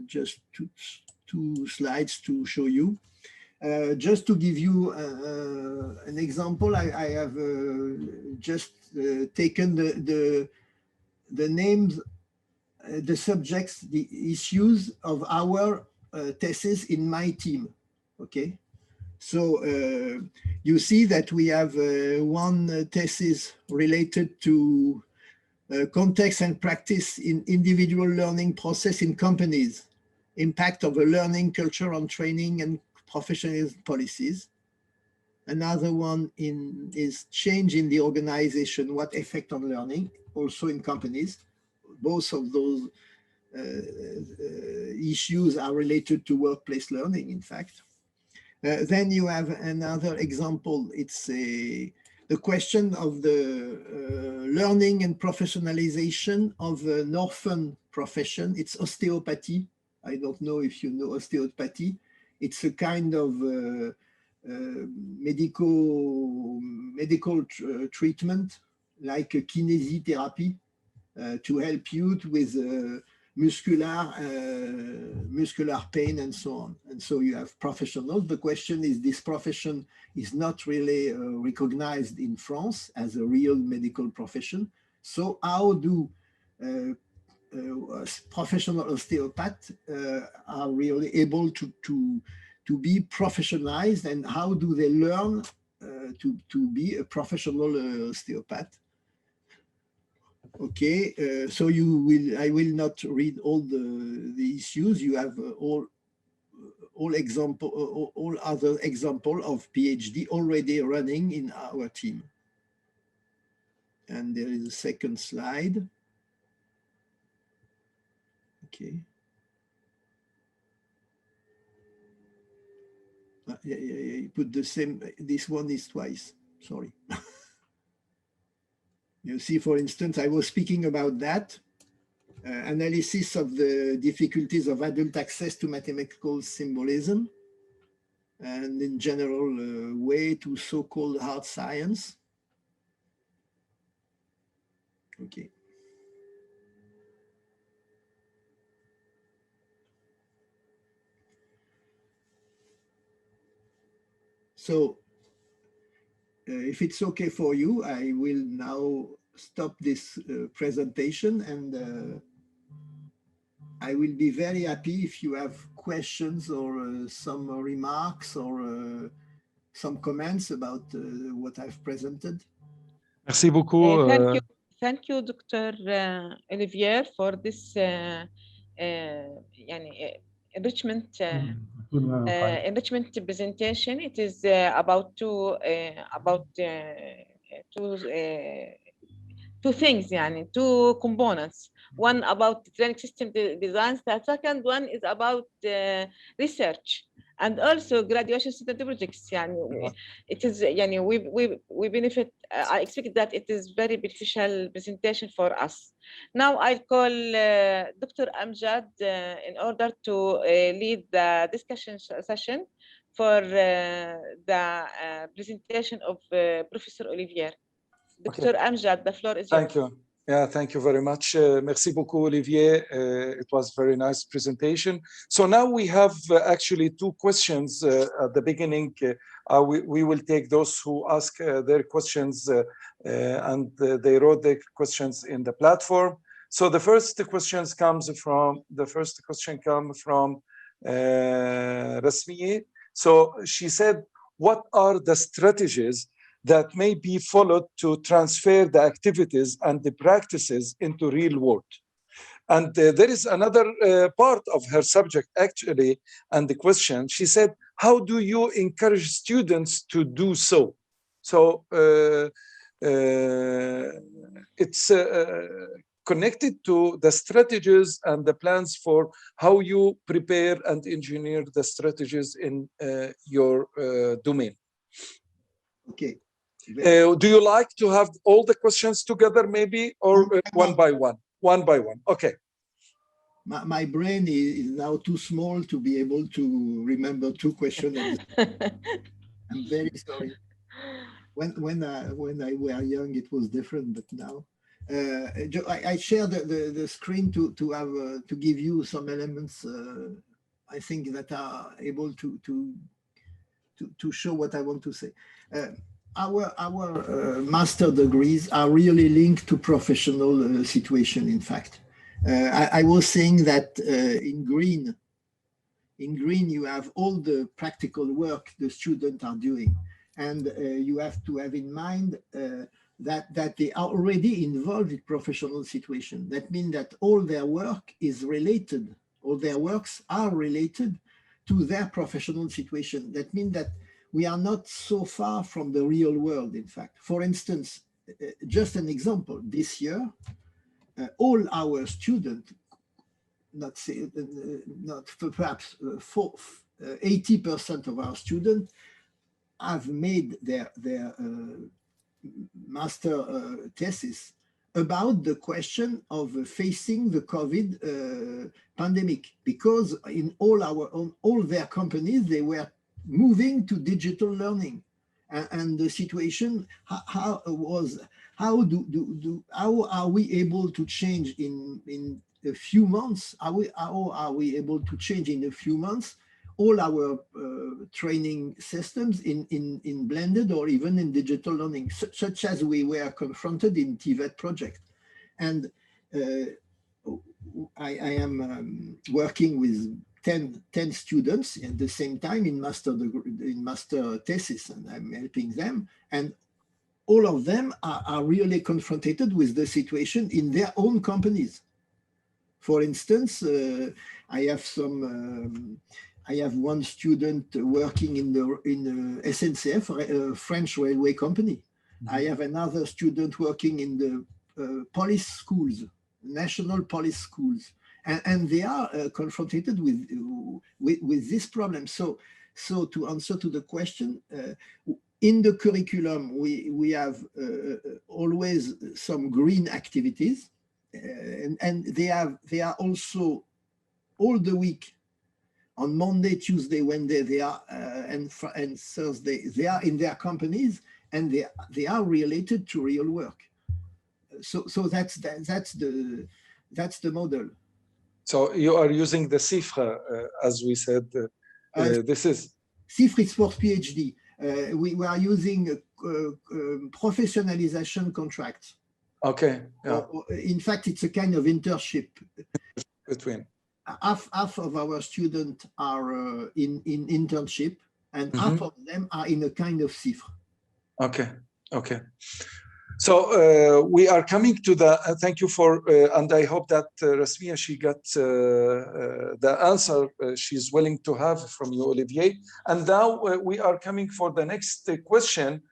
A: just two slides to show you. Just to give you an example, I have just taken the names, the subjects, the issues of our thesis in my team. Okay, so you see that we have one thesis related to context and practice in individual learning process in companies, impact of a learning culture on training and professionalism policies. Another one is change in the organization, what effect on learning, also in companies. Both of those issues are related to workplace learning, in fact. Then you have another example. It's the question of the learning and professionalization of an orphan profession. It's osteopathy. I don't know if you know osteopathy. It's a kind of medical treatment, like a kinesiotherapy, to help you with muscular pain and so on. And so you have professionals. The question is, this profession is not really recognized in France as a real medical profession. So how do professional osteopaths are really able to be professionalized, and how do they learn to be a professional osteopath? Okay, so I will not read all the issues. You have all other example of PhD already running in our team. And there is a second slide. Okay, You put the same, this one is twice, sorry. You see, for instance, I was speaking about that, analysis of the difficulties of adult access to mathematical symbolism, and in general, way to so-called hard science. Okay. So, if it's okay for you, I will now stop this presentation, and I will be very happy if you have questions or some remarks or some comments about what I've presented.
C: Merci beaucoup.
B: Thank you, Dr. Olivier, for this enrichment presentation. It is about two things, two components. One about training system design. The second one is about research and also graduation student projects. It is we benefit. I expect that it is very beneficial presentation for us. Now I'll call Dr. Amjad in order to lead the discussion session for the presentation of Professor Olivier. Dr. Amjad, the floor is yours.
C: Thank you. Yeah, thank you very much. Merci beaucoup, Olivier. It was a very nice presentation. So now we have actually two questions at the beginning. We will take those who ask their questions and they wrote their questions in the platform. So the first question comes from Rasmiye. So she said, what are the strategies that may be followed to transfer the activities and the practices into real world? And there is another part of her subject actually, and the question, she said, how do you encourage students to do so? So it's connected to the strategies and the plans for how you prepare and engineer the strategies in your domain.
A: Okay.
C: Do you like to have all the questions together maybe, or one by one? One by one, okay.
A: My brain is now too small to be able to remember two questions. I'm very sorry. When I were young, it was different, but now I share the screen to give you some elements. I think that are able to show what I want to say. Our master degrees are really linked to professional situation. In fact, I was saying that in green you have all the practical work the students are doing, and you have to have in mind that they are already involved in professional situation. That means that all their work is related, all their works are related to their professional situation. That means that we are not so far from the real world, in fact. For instance, just an example, this year, all our students, perhaps 80% of our students have made their master thesis about the question of facing the COVID pandemic, because in all their companies, they were moving to digital learning, and the situation, how are we able to change in a few months? How are we able to change in a few months all our training systems in blended or even in digital learning, such as we were confronted in TVET project? And I am working with 10 students at the same time in master thesis, and I'm helping them. And all of them are really confronted with the situation in their own companies. For instance, I have one student working in the SNCF, a French railway company. Mm-hmm. I have another student working in the police schools, national police schools. And they are confronted with this problem. So So to answer to the question, in the curriculum, we have always some green activities, and they are also all the week. On Monday, Tuesday, Wednesday, they are and Thursday, they are in their companies, and they are related to real work. So that's the model.
C: So you are using the CIFRE, as we said. This is
A: CIFRE Sports PhD. We are using professionalization contracts.
C: Okay. Yeah.
A: In fact, it's a kind of internship.
C: Between
A: half of our students are in internship, and half of them are in a kind of CIFRE.
C: Okay. Okay. So we are coming to the, thank you for, and I hope that Rasmia, she got the answer she's willing to have from you, Olivier. And now we are coming for the next question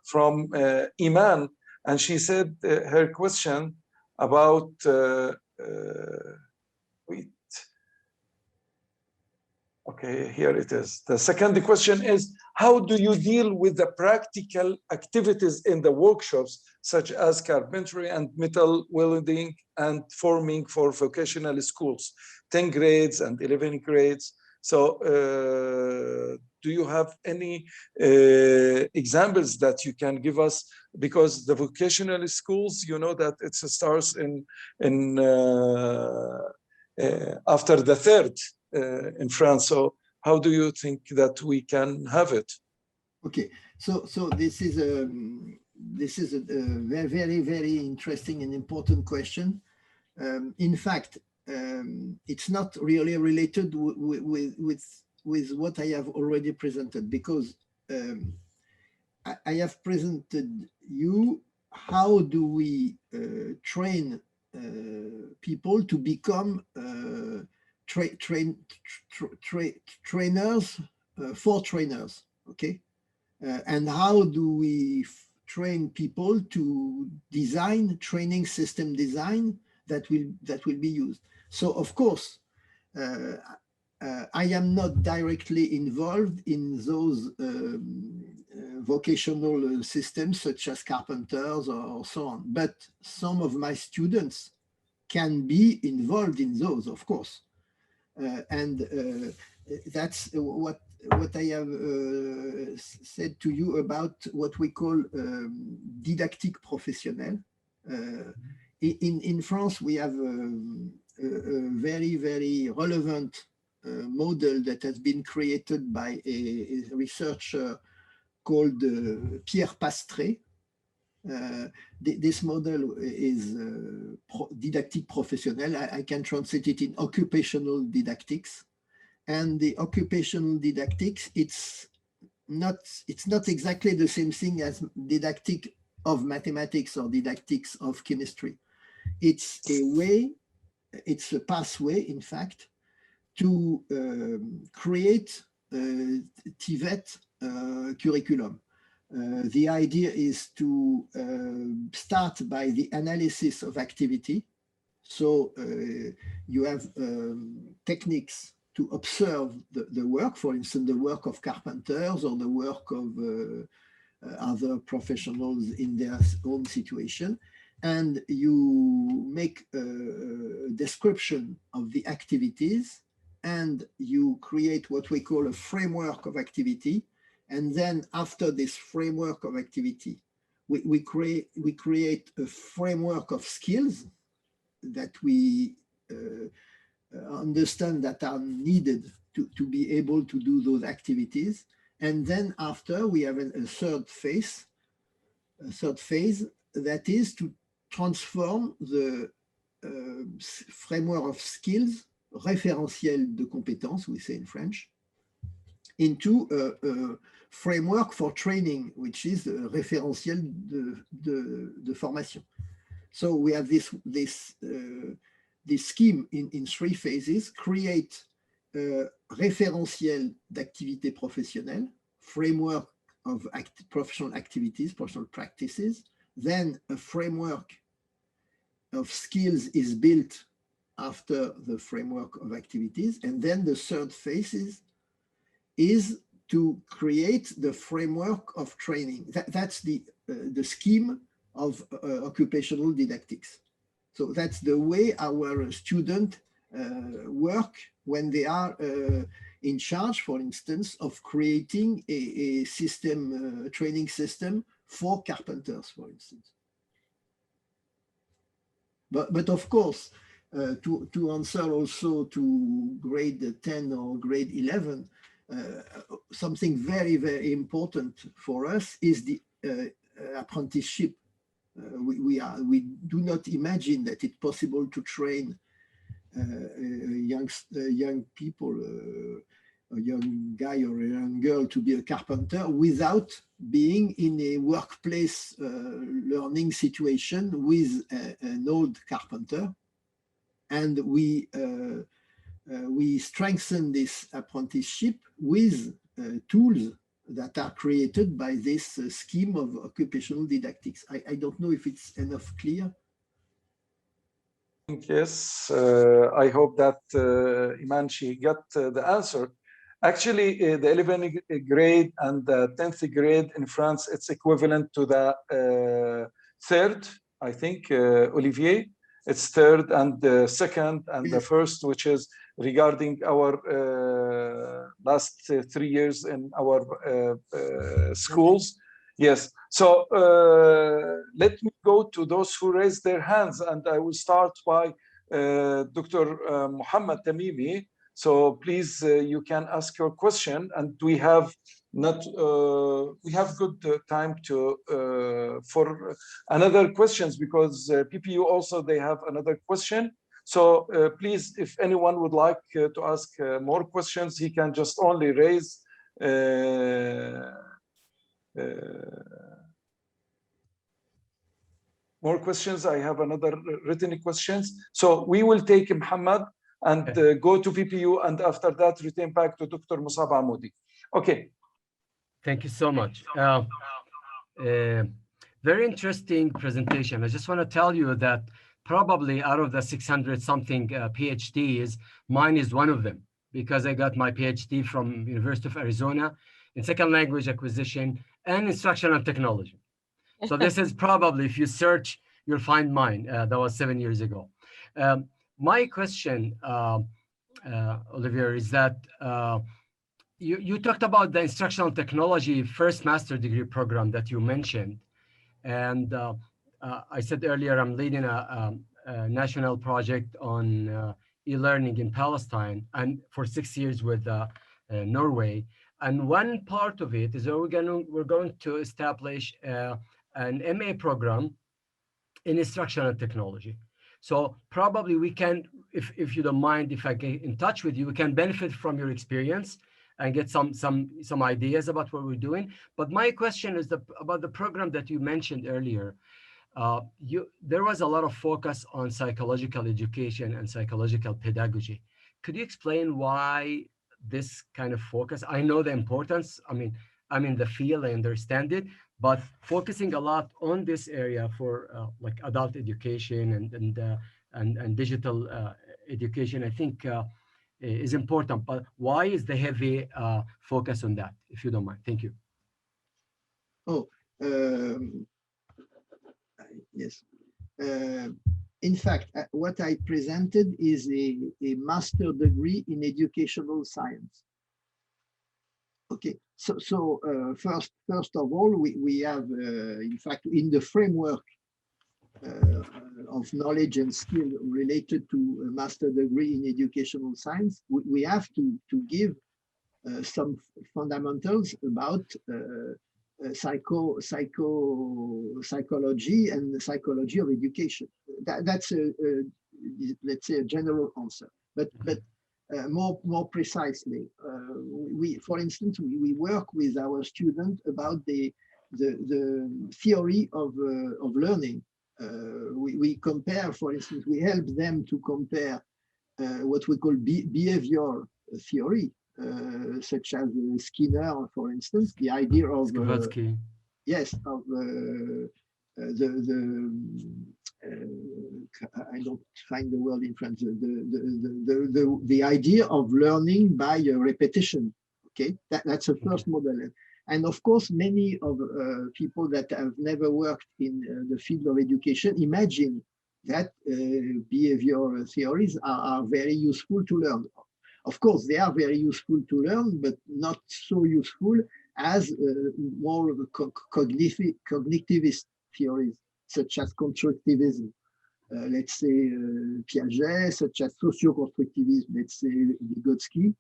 C: from Iman. And she said her question about, wait. Okay, here it is. The second question is, how do you deal with the practical activities in the workshops, such as carpentry and metal welding and forming for vocational schools, 10 grades and 11 grades? So do you have any examples that you can give us? Because the vocational schools, you know that it starts after the third in France. So how do you think that we can have it?
A: Okay, so this is a very, very interesting and important question. In fact, it's not really related with what I have already presented, because I have presented you how do we train people to become trainers for trainers, okay? And how do we train people to design training system design that will be used? So of course, I am not directly involved in those vocational systems such as carpenters or so on, but some of my students can be involved in those, of course. And that's what I have said to you about what we call didactique professionnelle. In France, we have a very, very relevant model that has been created by a researcher called Pierre Pastré. This model is didactique professionnelle. I can translate it in occupational didactics. And the occupational didactics, it's not exactly the same thing as didactic of mathematics or didactics of chemistry. It's a way, it's a pathway, in fact, to create TVET curriculum. The idea is to start by the analysis of activity. So you have techniques to observe the work, for instance, the work of carpenters or the work of other professionals in their own situation. And you make a description of the activities, and you create what we call a framework of activity. And then after this framework of activity, we create a framework of skills that we understand that are needed to be able to do those activities. And then after, we have a third phase that is to transform the framework of skills, référentiel de compétences, we say in French, into a framework for training, which is a référentiel de formation. So we have this scheme in three phases: create a référentiel d'activité professionnelle, framework of professional activities, professional practices. Then a framework of skills is built after the framework of activities. And then the third phase is to create the framework of training. That's the scheme of occupational didactics. So that's the way our students work when they are in charge, for instance, of creating a system, training system for carpenters, for instance. But of course, to answer also to grade 10 or grade 11, something very, very important for us is the apprenticeship. We do not imagine that it's possible to train young people, a young guy or a young girl to be a carpenter without being in a workplace learning situation with an old carpenter. And we strengthen this apprenticeship with tools that are created by this scheme of occupational didactics. I don't know if it's enough clear.
C: Yes, I hope that Imanchi got the answer. Actually, the 11th grade and the 10th grade in France, it's equivalent to the third, I think, Olivier. It's third and the second and the first, which is regarding our last 3 years in our schools. Yes. So let me go to those who raised their hands, and I will start by Dr. Muhammad Tamimi. So please, you can ask your question, and we have good time to for another questions, because PPU also they have another question. So please, if anyone would like to ask more questions, he can just only raise more questions. I have another written questions. So we will take Muhammad and go to PPU, and after that return back to Dr. Musab Amoudi. Okay.
D: Thank you so much. Very interesting presentation. I just want to tell you that probably out of the 600 something PhDs, mine is one of them, because I got my PhD from University of Arizona in second language acquisition and instructional technology. So this is probably, if you search, you'll find mine. That was 7 years ago. My question, Olivier, is that you talked about the instructional technology first master degree program that you mentioned. And I said earlier, I'm leading a national project on e-learning in Palestine, and for 6 years with Norway. And one part of it is that we're going to establish an MA program in instructional technology. So probably we can, if you don't mind, if I get in touch with you, we can benefit from your experience and get some ideas about what we're doing. But my question is about the program that you mentioned earlier. There was a lot of focus on psychological education and psychological pedagogy. Could you explain why this kind of focus? I know the importance. I mean, I'm in the field, I understand it, but focusing a lot on this area for like adult education and digital education, I think is important. But why is the heavy focus on that, if you don't mind? Thank you.
A: Oh, yes. In fact, what I presented is a master degree in educational science. Okay, so first of all, we have, in fact, in the framework of knowledge and skill related to a master degree in educational science, we have to give some fundamentals about psychology and the psychology of education. That's let's say a general answer. But more precisely, for instance, we work with our students about the theory of learning. We compare, for instance, we help them to compare what we call behavior theory, such as Skinner, for instance, the idea of yes, of I don't find the word in French, the idea of learning by repetition. Okay, that's the first model. And of course, many of people that have never worked in the field of education imagine that behavior theories are very useful to learn. Of course, they are very useful to learn, but not so useful as more of a cognitivist theories, such as constructivism, let's say Piaget, such as socio-constructivism, let's say Vygotsky,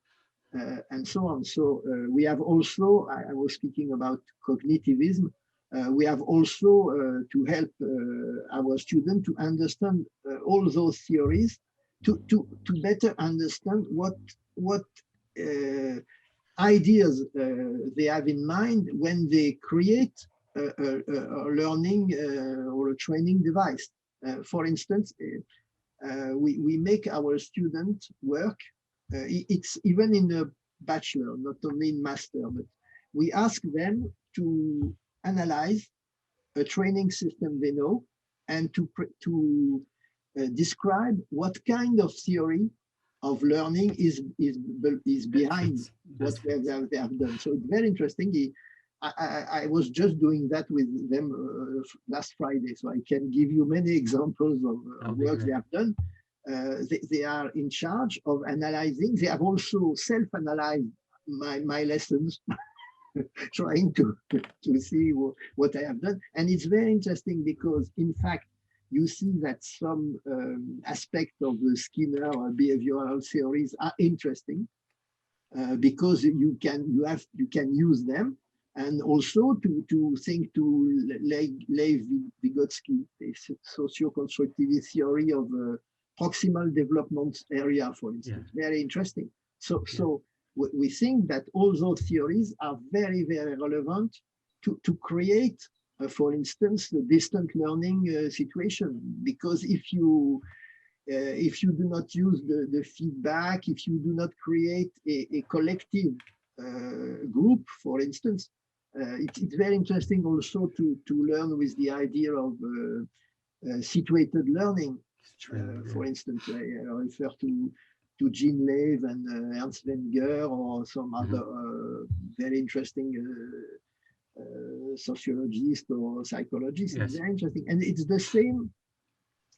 A: and so on. So we have also, I was speaking about cognitivism, we have also to help our students to understand all those theories, to better understand what ideas they have in mind when they create a learning or a training device. For instance, we make our students work. It's even in a bachelor, not only in master, but we ask them to analyze a training system they know and to describe what kind of theory of learning is behind what they have done. So it's very interesting. I was just doing that with them last Friday, so I can give you many examples of work they have done. They are in charge of analyzing. They have also self-analyzed my lessons, trying to see what I have done. And it's very interesting because, in fact, you see that some aspects of the Skinner or behavioral theories are interesting because you can use them. And also to think to Lev Vygotsky, a socio-constructivist theory of proximal development area, for instance, very interesting. So we think that all those theories are very, very relevant to create, for instance, the distant learning situation. Because if you do not use the feedback, if you do not create a collective group, for instance, it's very interesting also to learn with the idea of situated learning. For instance, I refer to Jean Lev and Ernst Wenger or some other very interesting sociologists or psychologists. It's very interesting. And it's the same.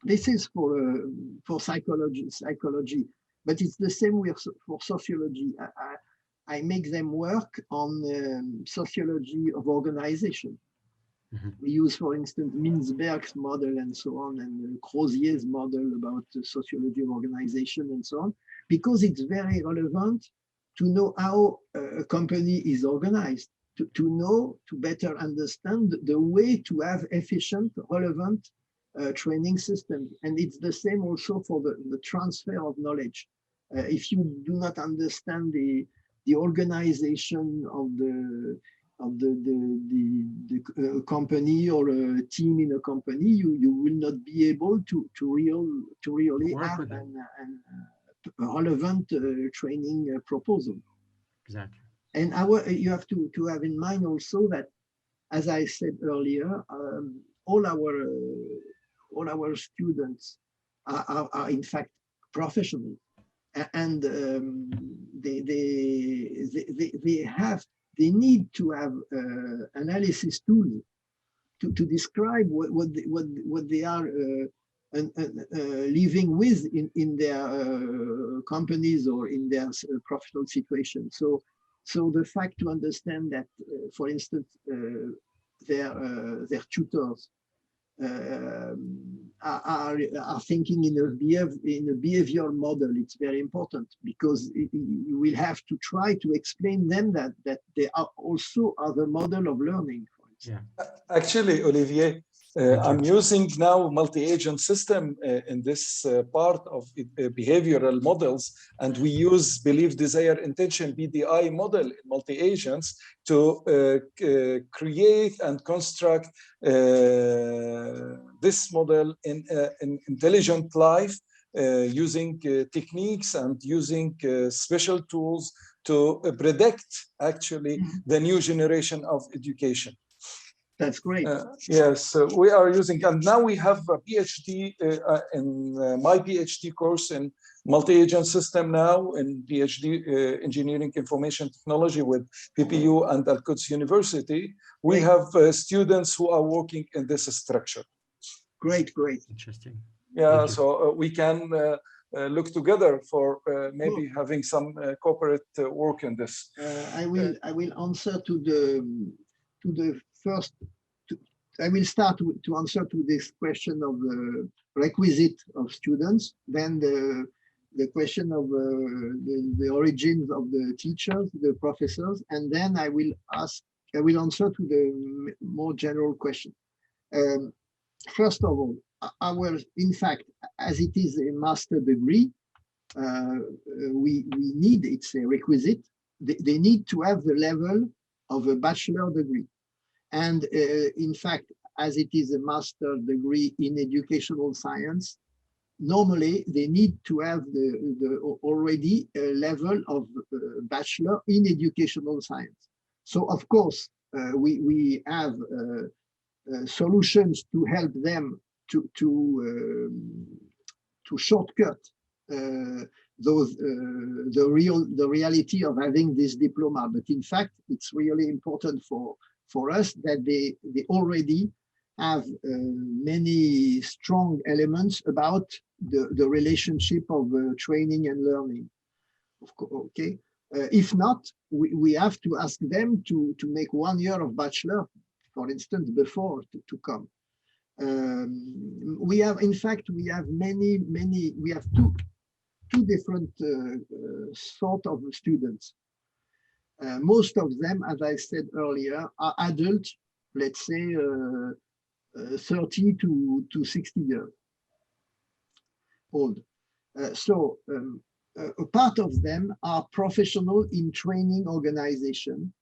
A: This is for psychology, but it's the same for sociology. I make them work on sociology of organization. We use, for instance, Mintzberg's model and so on, and Crozier's model about sociology of organization and so on, because it's very relevant to know how a company is organized, to better understand the way to have efficient, relevant training systems. And it's the same also for the transfer of knowledge. If you do not understand the organization of the company or a team in a company, you will not be able to really have a relevant training proposal.
D: Exactly.
A: And you have to have in mind also that, as I said earlier, all our students are in fact professionals, and they need to have analysis tools to describe what they are living with in their companies or in their professional situation. So the fact to understand that, for instance, their tutors are thinking in a behavior model. It's very important because you will have to try to explain them that they are also the model of learning. For instance.
C: Actually, Olivier, I'm using now multi-agent system in this part of behavioral models, and we use belief, desire, intention, BDI model in multi-agents to create and construct this model in intelligent life, using techniques and using special tools to predict actually the new generation of education.
A: That's great.
C: Yes, we are using, and now we have a PhD in my PhD course in multi-agent system now in PhD Engineering Information Technology with PPU and Al-Quds University. We have students who are working in this structure.
A: Great, great.
D: Interesting.
C: Yeah, so we can look together for maybe having some corporate work in this.
A: I will answer to the first. I will start to answer to this question of the requisite of students, then the question of the origins of the teachers, the professors, and then I will answer to the more general question. First of all, in fact, as it is a master degree, we need, it's a requisite, they need to have the level of a bachelor degree. And in fact, as it is a master degree in educational science, normally they need to have the already level of bachelor in educational science. So of course, we have solutions to help them to shortcut the reality of having this diploma. But in fact, it's really important for us that they already have many strong elements about the relationship of training and learning. Okay, if not, we have to ask them to make 1 year of bachelor, for instance, before to come. We have, in fact, we have we have two different sort of students. Most of them, as I said earlier, are adult, let's say 30 to 60 years old. A part of them are professional in training organization.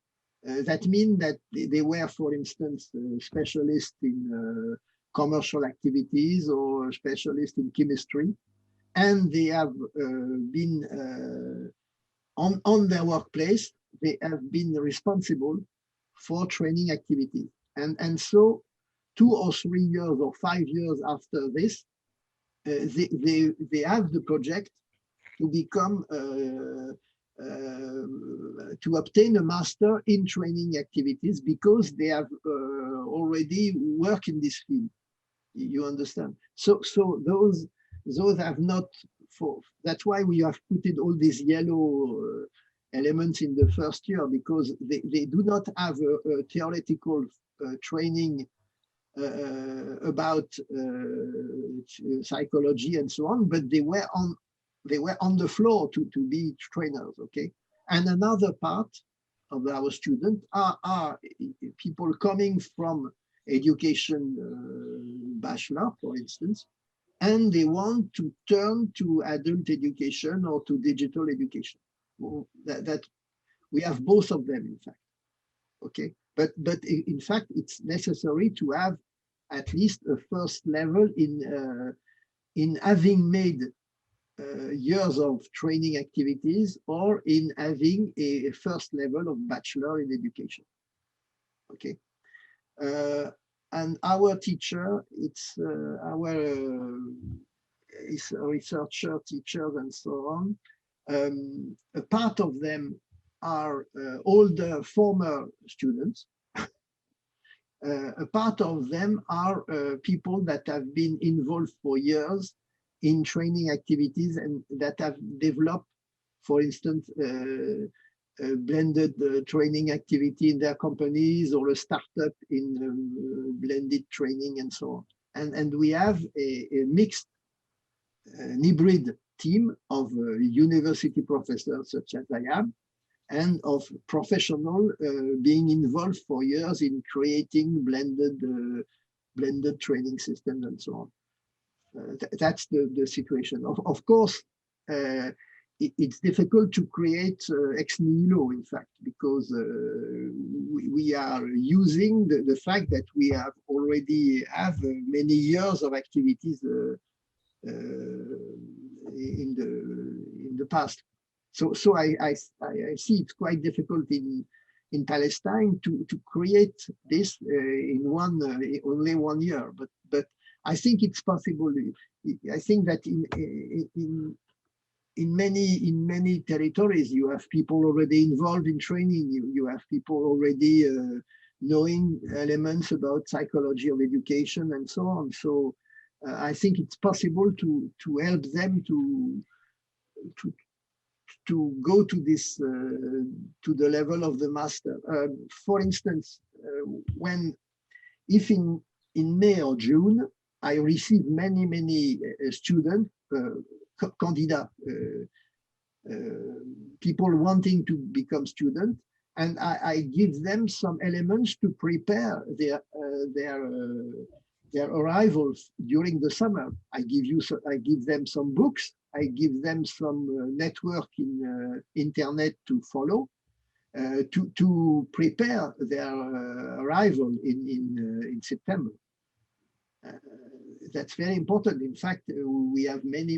A: That means that they were, for instance, specialists in commercial activities or specialists in chemistry, and they have been on their workplace. They have been responsible for training activities. And so 2 or 3 years or 5 years after this, they have the project to become, to obtain a master in training activities because they have already worked in this field. You understand? So those have not, that's why we have put in all these yellow elements in the first year, because they do not have a theoretical training about psychology and so on, but they were on the floor to be trainers, okay? And another part of our students are people coming from education bachelor, for instance, and they want to turn to adult education or to digital education. That we have both of them, in fact, okay? But in fact, it's necessary to have at least a first level in having made years of training activities or in having a first level of bachelor in education, okay? And our teacher, it's researcher, teachers, and so on. A part of them are older, former students. A part of them are people that have been involved for years in training activities and that have developed, for instance, blended training activity in their companies or a startup in blended training and so on. And we have a mixed hybrid team of university professors such as I am, and of professional being involved for years in creating blended training systems and so on. That's the situation. Of course, it's difficult to create ex nihilo, in fact, because we are using the fact that we have already have many years of activities in the past. So I see it's quite difficult in Palestine to create this in only 1 year. But I think it's possible. I think that in many territories, you have people already involved in training. You have people already knowing elements about psychology of education and so on. So I think it's possible to help them to go to this to the level of the master. For instance, if in May or June I receive many students, candidate, people wanting to become students, and I give them some elements to prepare their arrivals during the summer. I give them some books. I give them some network in internet to follow, to prepare their arrival in September. That's very important. In fact, we have many.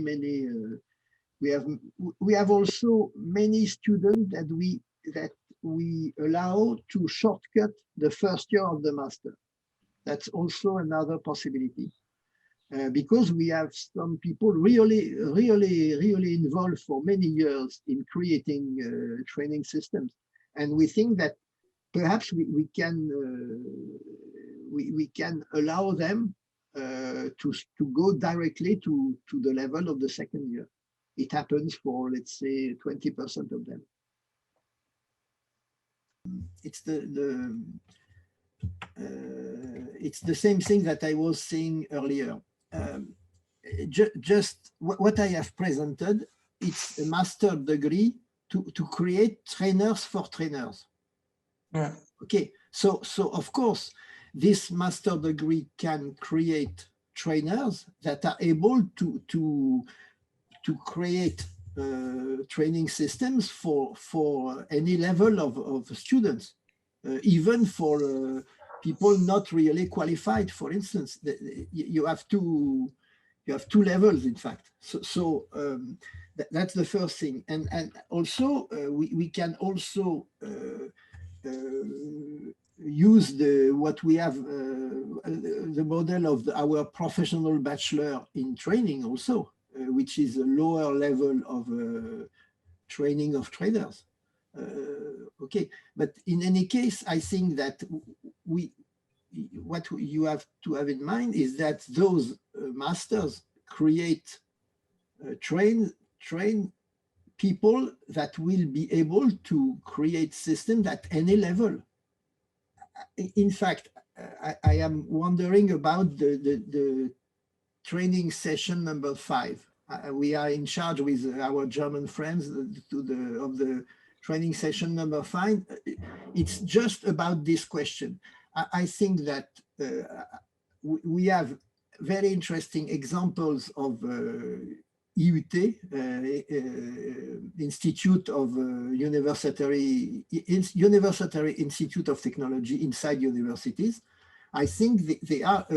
A: We have also many students that we allow to shortcut the first year of the master. That's also another possibility. Because we have some people really involved for many years in creating training systems, and we think that perhaps we can allow them to go directly to the level of the second year. It happens for, let's say, 20% of them. It's it's the same thing that I was saying earlier. Just what I have presented, it's a master degree to create trainers for trainers.
C: Yeah.
A: Okay, so of course, this master degree can create trainers that are able to create training systems for any level of students, even for people not really qualified. For instance, you have two levels, in fact. So that's the first thing, and also we can also use what we have the model of our professional bachelor in training also, which is a lower level of training of trainers. Okay, but in any case, I think that what you have to have in mind is that those masters create train people that will be able to create systems at any level. In fact, I am wondering about the training session number 5. We are in charge with our German friends of the training session number 5. It's just about this question. I think that we have very interesting examples of IUT, Institute of University Institute of Technology inside universities. I think they are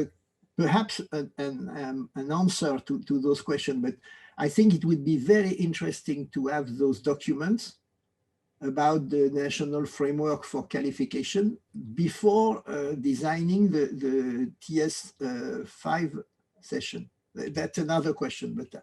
A: perhaps an answer to those questions, but I think it would be very interesting to have those documents about the national framework for qualification before designing the TS5 session. That's another question, but